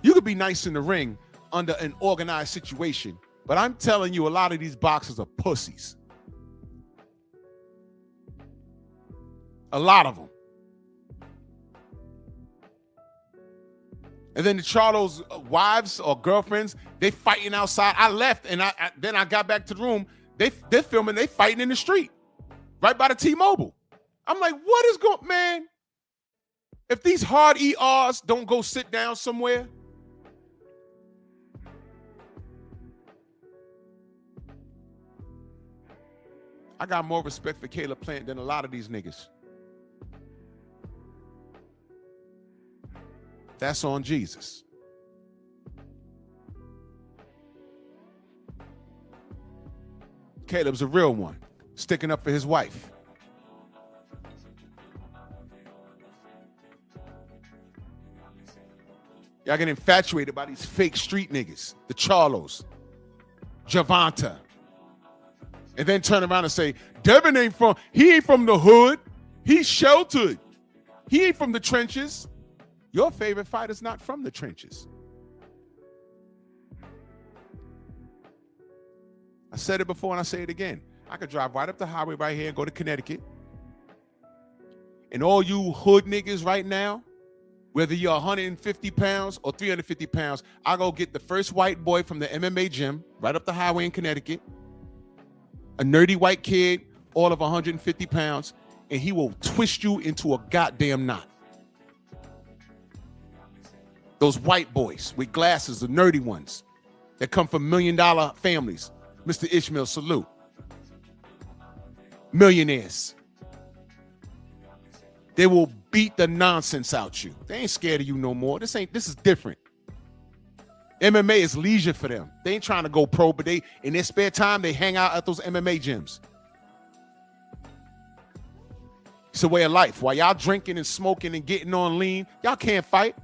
You could be nice in the ring under an organized situation, but I'm telling you, a lot of these boxers are pussies. A lot of them. And then the Charlo's wives or girlfriends, they fighting outside. I left, and then I got back to the room. They're filming, they fighting in the street, right by the T-Mobile. I'm like, what is going, man? If these hard ERs don't go sit down somewhere, I got more respect for Caleb Plant than a lot of these niggas. That's on Jesus. Caleb's a real one, sticking up for his wife. Y'all get infatuated by these fake street niggas, the Charlos, Javonta, and then turn around and say, Devin ain't from the hood. He's sheltered. He ain't from the trenches. Your favorite fighter's not from the trenches. I said it before and I say it again. I could drive right up the highway right here and go to Connecticut. And all you hood niggas right now, whether you're 150 pounds or 350 pounds, I'll go get the first white boy from the MMA gym right up the highway in Connecticut, a nerdy white kid, all of 150 pounds, and he will twist you into a goddamn knot. Those white boys with glasses, the nerdy ones that come from $1 million families. Mr. Ishmael, salute. Millionaires. They will beat the nonsense out you. They ain't scared of you no more. This is different. MMA is leisure for them. They ain't trying to go pro, but they, in their spare time, they hang out at those MMA gyms. It's a way of life. While y'all drinking and smoking and getting on lean, y'all can't fight.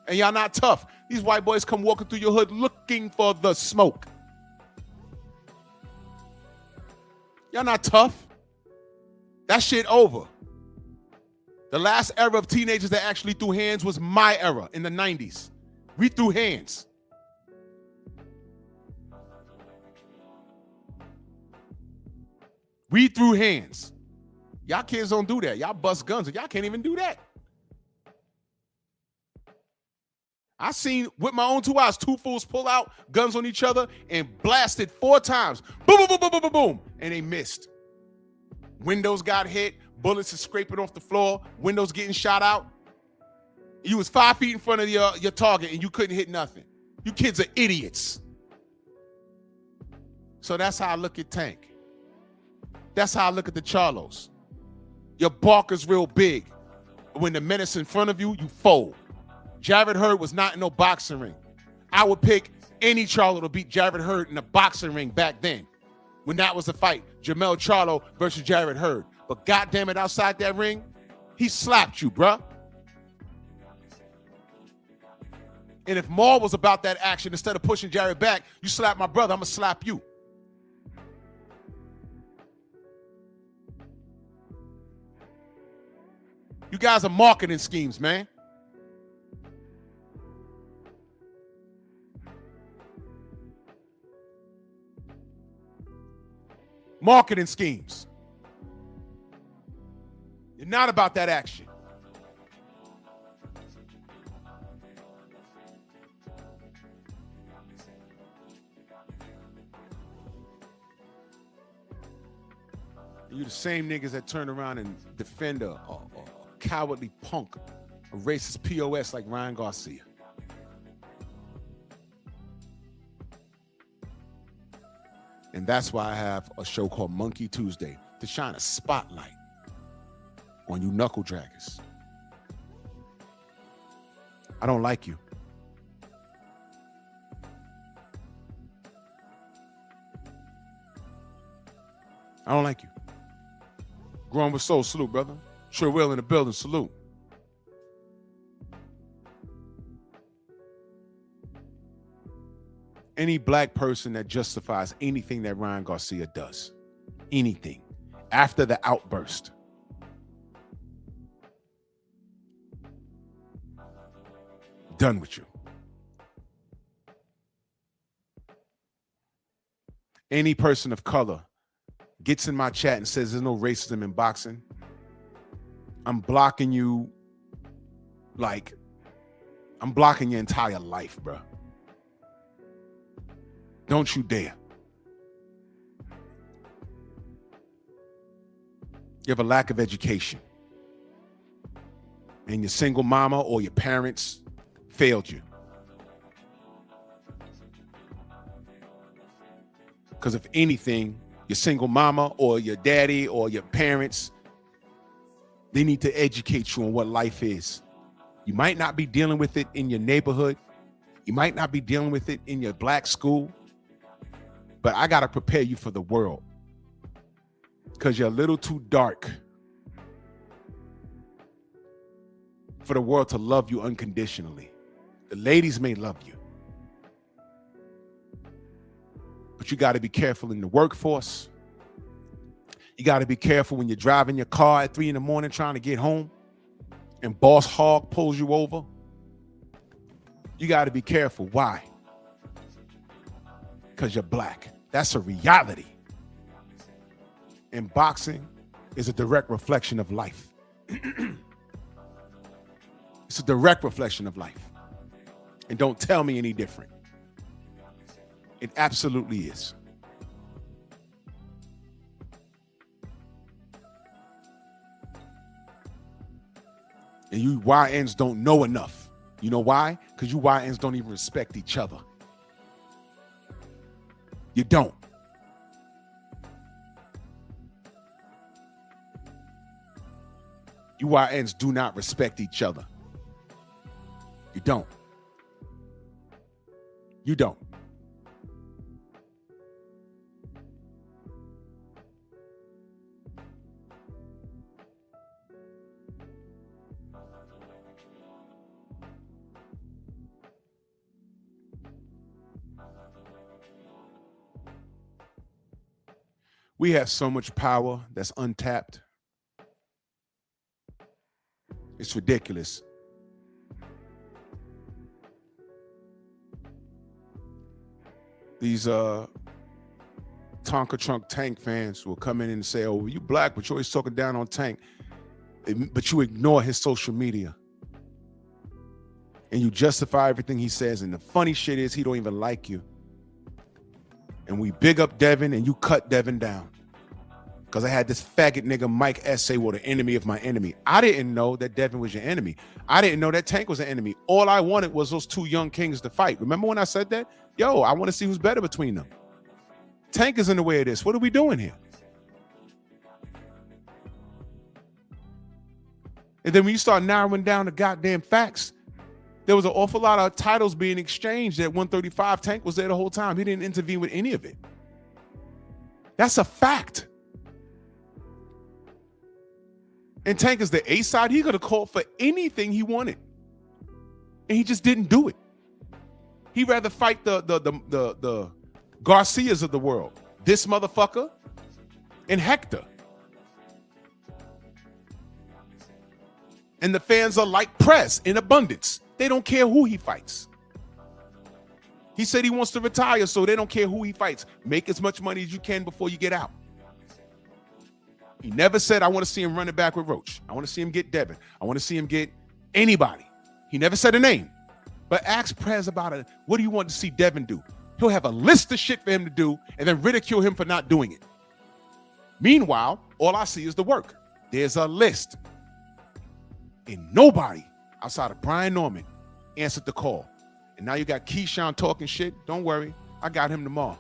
And y'all not tough. These white boys come walking through your hood looking for the smoke. Y'all not tough. That shit over. The last era of teenagers that actually threw hands was my era in the 90s. We threw hands. We threw hands. Y'all kids don't do that. Y'all bust guns and y'all can't even do that. I seen with my own 2 eyes, 2 fools pull out guns on each other and blasted 4 times. Boom, boom, boom, boom, boom, boom, boom. And they missed. Windows got hit. Bullets are scraping off the floor. Windows getting shot out. You was 5 feet in front of your target and you couldn't hit nothing. You kids are idiots. So that's how I look at Tank. That's how I look at the Charlos. Your barker's real big. When the menace in front of you, you fold. Jared Hurd was not in no boxing ring. I would pick any Charlo to beat Jared Hurd in a boxing ring back then. When that was the fight, Jamel Charlo versus Jared Hurd. But goddamn it, outside that ring, he slapped you, bruh. And if more was about that action, instead of pushing Jared back, you slap my brother, I'm gonna slap you. You guys are marketing schemes, man. Marketing schemes. You're not about that action. You the same niggas that turn around and defend a cowardly punk, a racist POS like Ryan Garcia. And that's why I have a show called Monkey Tuesday, to shine a spotlight on you knuckle draggers. I don't like you. I don't like you. Growing with soul, salute, brother. Sure will in the building, salute. Any black person that justifies anything that Ryan Garcia does, anything, after the outburst, done with you. Any person of color gets in my chat and says there's no racism in boxing, I'm blocking you like I'm blocking your entire life, bro. Don't you dare. You have a lack of education. And your single mama or your parents failed you. Because if anything, your single mama or your daddy or your parents, they need to educate you on what life is. You might not be dealing with it in your neighborhood. You might not be dealing with it in your black school. But I got to prepare you for the world. Because you're a little too dark for the world to love you unconditionally. The ladies may love you. But you got to be careful in the workforce. You got to be careful when you're driving your car at 3 a.m. trying to get home and Boss Hog pulls you over. You got to be careful. Why? Because you're black. That's a reality. And boxing is a direct reflection of life. It's a direct reflection of life. And don't tell me any different. It absolutely is. And you YNs don't know enough. You know why? Because you YNs don't even respect each other. You don't. You YNs do not respect each other. You don't. You don't. We have so much power that's untapped. It's ridiculous. These Tonka Trunk Tank fans will come in and say, oh, you black, but you're always talking down on Tank. But you ignore his social media. And you justify everything he says. And the funny shit is he don't even like you. And we big up Devin and you cut Devin down. Because I had this faggot nigga Mike S say, well, the enemy of my enemy. I didn't know that Devin was your enemy. I didn't know that Tank was an enemy. All I wanted was those two young kings to fight. Remember when I said that? Yo, I want to see who's better between them. Tank is in the way of this. What are we doing here? And then when you start narrowing down the goddamn facts, there was an awful lot of titles being exchanged at 135. Tank was there the whole time. He didn't intervene with any of it. That's a fact. And Tank is the A side. He could have called for anything he wanted. And he just didn't do it. He'd rather fight the Garcias of the world. This motherfucker and Hector. And the fans are like Prez in abundance. They don't care who he fights. He said he wants to retire, so they don't care who he fights. Make as much money as you can before you get out. He never said, I want to see him running back with Roach. I want to see him get Devin. I want to see him get anybody. He never said a name. But ask Prez about it. What do you want to see Devin do? He'll have a list of shit for him to do and then ridicule him for not doing it. Meanwhile, all I see is the work. There's a list. And nobody outside of Brian Norman answered the call. And now you got Keyshawn talking shit. Don't worry. I got him tomorrow.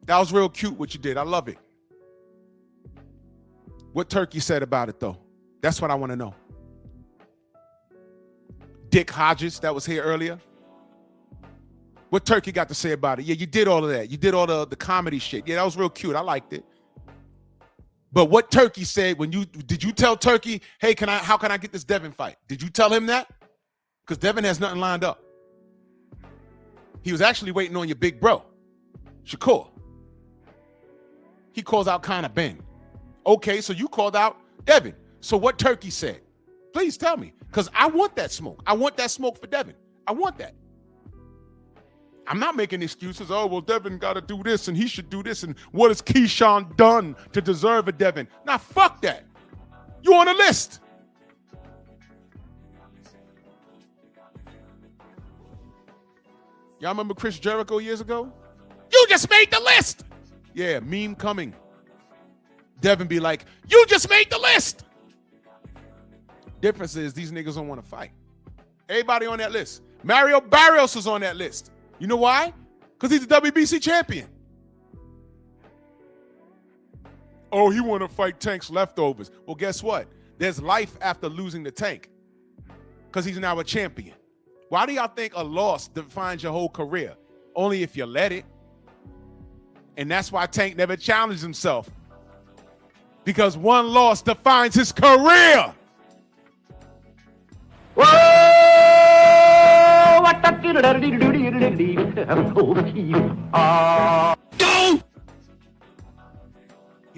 That was real cute what you did. I love it. What Turkey said about it, though. That's what I want to know. Dick Hodges, that was here earlier. What Turkey got to say about it? Yeah, you did all of that. You did all the comedy shit. Yeah, that was real cute. I liked it. But what Turkey said when did you tell Turkey, hey, how can I get this Devin fight? Did you tell him that? Because Devin has nothing lined up. He was actually waiting on your big bro, Shakur. He calls out Conor Ben. Okay, so you called out Devin. So what Turkey said? Please tell me, because I want that smoke. I want that smoke for Devin. I want that. I'm not making excuses. Oh, well, Devin got to do this and he should do this. And what has Keyshawn done to deserve a Devin? Nah, fuck that. You on the list. Y'all remember Chris Jericho years ago? You just made the list. Yeah, meme coming. Devin be like, you just made the list. Difference is these niggas don't want to fight. Everybody on that list. Mario Barrios is on that list. You know why? Because he's the WBC champion. Oh, he want to fight Tank's leftovers. Well, guess what? There's life after losing the Tank because he's now a champion. Why do y'all think a loss defines your whole career? Only if you let it. And that's why Tank never challenged himself. Because one loss defines his career. You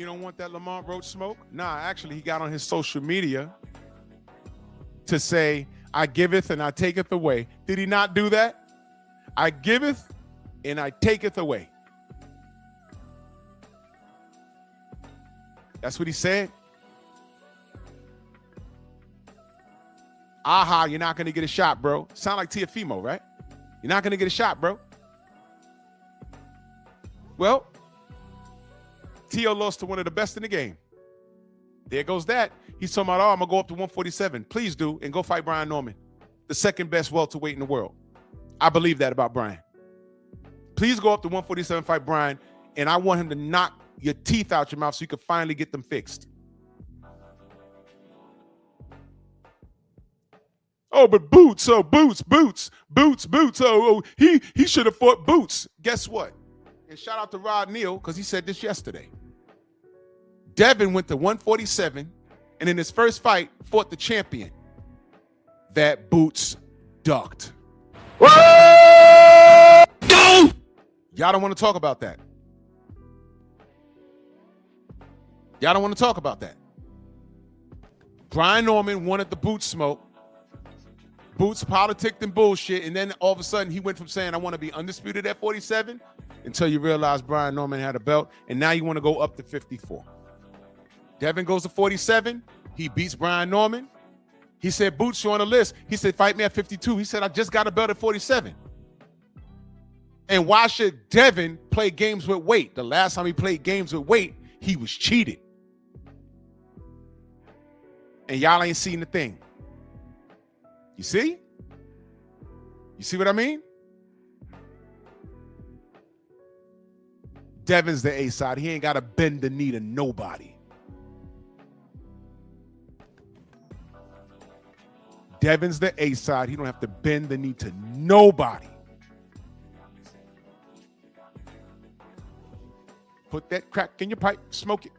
don't want that Lamont Roach smoke? Nah, actually, he got on his social media to say, I giveth and I taketh away. Did he not do that? I giveth and I taketh away. That's what he said. Aha, you're not going to get a shot, bro. Sound like Tiafimo, right? You're not going to get a shot, bro. Well, Tio lost to one of the best in the game. There goes that. He's talking about, oh, I'm going to go up to 147. Please do, and go fight Brian Norman, the second best welterweight in the world. I believe that about Brian. Please go up to 147, fight Brian, and I want him to knock your teeth out your mouth so you can finally get them fixed. Oh, but Boots, oh, Boots. Oh, he should have fought Boots. Guess what? And shout out to Rod Neal, because he said this yesterday. Devin went to 147, and in his first fight, fought the champion. That Boots ducked. Y'all don't want to talk about that. Y'all don't want to talk about that. Brian Norman wanted the Boots smoke. Boots politicked and bullshit, and then all of a sudden he went from saying, I want to be undisputed at 47 until you realize Brian Norman had a belt, and now you want to go up to 54. Devin goes to 47. He beats Brian Norman. He said, Boots, you're on the list. He said, fight me at 52. He said, I just got a belt at 47. And why should Devin play games with weight? The last time he played games with weight, he was cheated. And y'all ain't seen the thing. You see? You see what I mean? Devin's the A side. He ain't got to bend the knee to nobody. Devin's the A side. He don't have to bend the knee to nobody. Put that crack in your pipe, smoke it.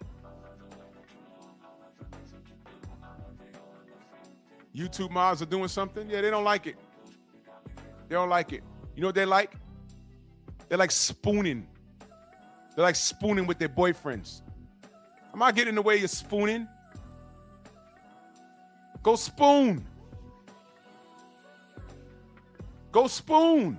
YouTube mods are doing something. Yeah, they don't like it. They don't like it. You know what they like? They like spooning. They're like spooning with their boyfriends. I'm not getting in the way of spooning. Go spoon. Go spoon.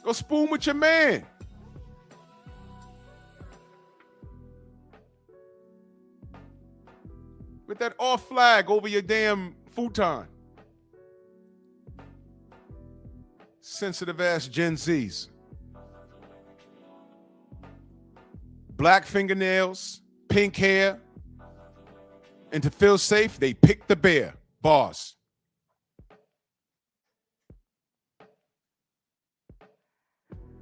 Go spoon with your man. With that off flag over your damn futon. Sensitive ass Gen Zs. Black fingernails, pink hair. And to feel safe, they pick the bear. Bars.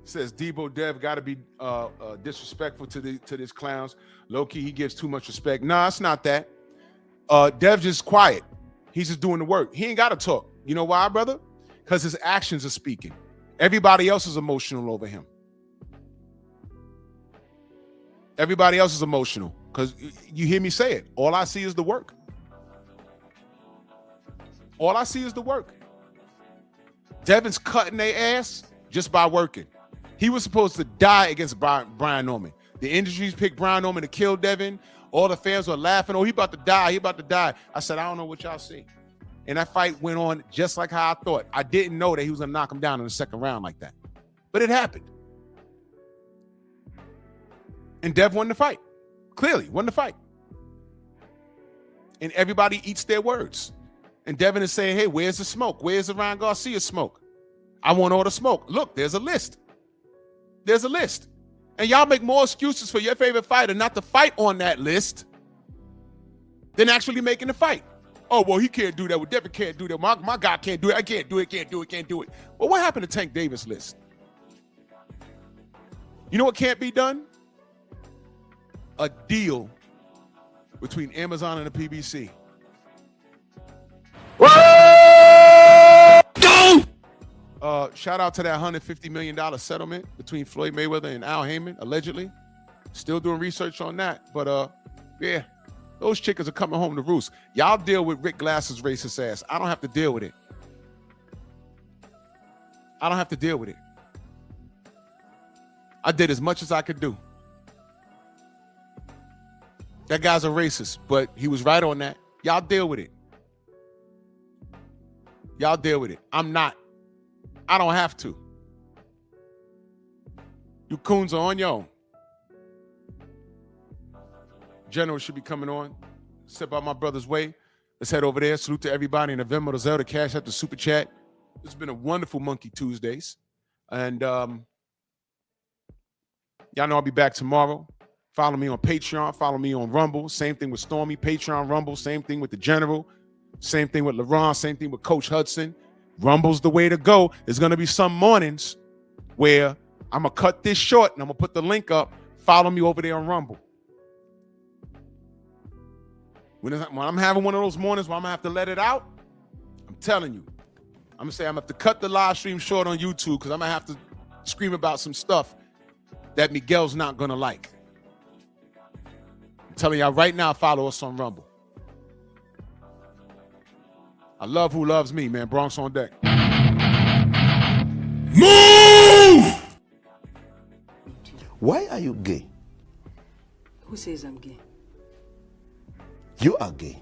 Says Debo Dev got to be disrespectful to these clowns. Low key, he gives too much respect. Nah, it's not that. Dev just quiet. He's just doing the work. He ain't got to talk. You know why, brother? Because his actions are speaking. Everybody else is emotional over him. Everybody else is emotional. Because you hear me say it. All I see is the work. All I see is the work. Devin's cutting their ass just by working. He was supposed to die against Brian Norman. The industries picked Brian Norman to kill Devin. All the fans were laughing. Oh, he about to die. He about to die. I said, I don't know what y'all see. And that fight went on just like how I thought. I didn't know that he was going to knock him down in the second round like that. But it happened. And Dev won the fight. Clearly, won the fight. And everybody eats their words. And Devin is saying, hey, where's the smoke? Where's the Ryan Garcia smoke? I want all the smoke. Look, there's a list. There's a list. And y'all make more excuses for your favorite fighter not to fight on that list than actually making the fight. Oh, well, he can't do that. Well, Devin can't do that. My guy can't do it. I can't do it, can't do it. Well, what happened to Tank Davis' list? You know what can't be done? A deal between Amazon and the PBC. Shout out to that $150 million settlement between Floyd Mayweather and Al Heyman, allegedly. Still doing research on that. But, yeah, those chickens are coming home to roost. Y'all deal with Rick Glass's racist ass. I don't have to deal with it. I don't have to deal with it. I did as much as I could do. That guy's a racist, but he was right on that. Y'all deal with it. Y'all deal with it. I'm not. I don't have to. You coons are on your own. General should be coming on. Step out my brother's way. Let's head over there. Salute to everybody in the Venmo, the Zelda, Cash App, the Super Chat. It's been a wonderful Monkey Tuesdays. And y'all know I'll be back tomorrow. Follow me on Patreon. Follow me on Rumble. Same thing with Stormy. Patreon, Rumble. Same thing with the General. Same thing with LeBron. Same thing with Coach Hudson. Rumble's the way to go. There's going to be some mornings where I'm going to cut this short and I'm going to put the link up. Follow me over there on Rumble. When I'm having one of those mornings where I'm going to have to let it out, I'm telling you, I'm going to say I'm going to have to cut the live stream short on YouTube because I'm going to have to scream about some stuff that Miguel's not going to like. I'm telling y'all right now, follow us on Rumble. I love who loves me, man. Bronx on deck. Move! Why are you gay? Who says I'm gay? You are gay.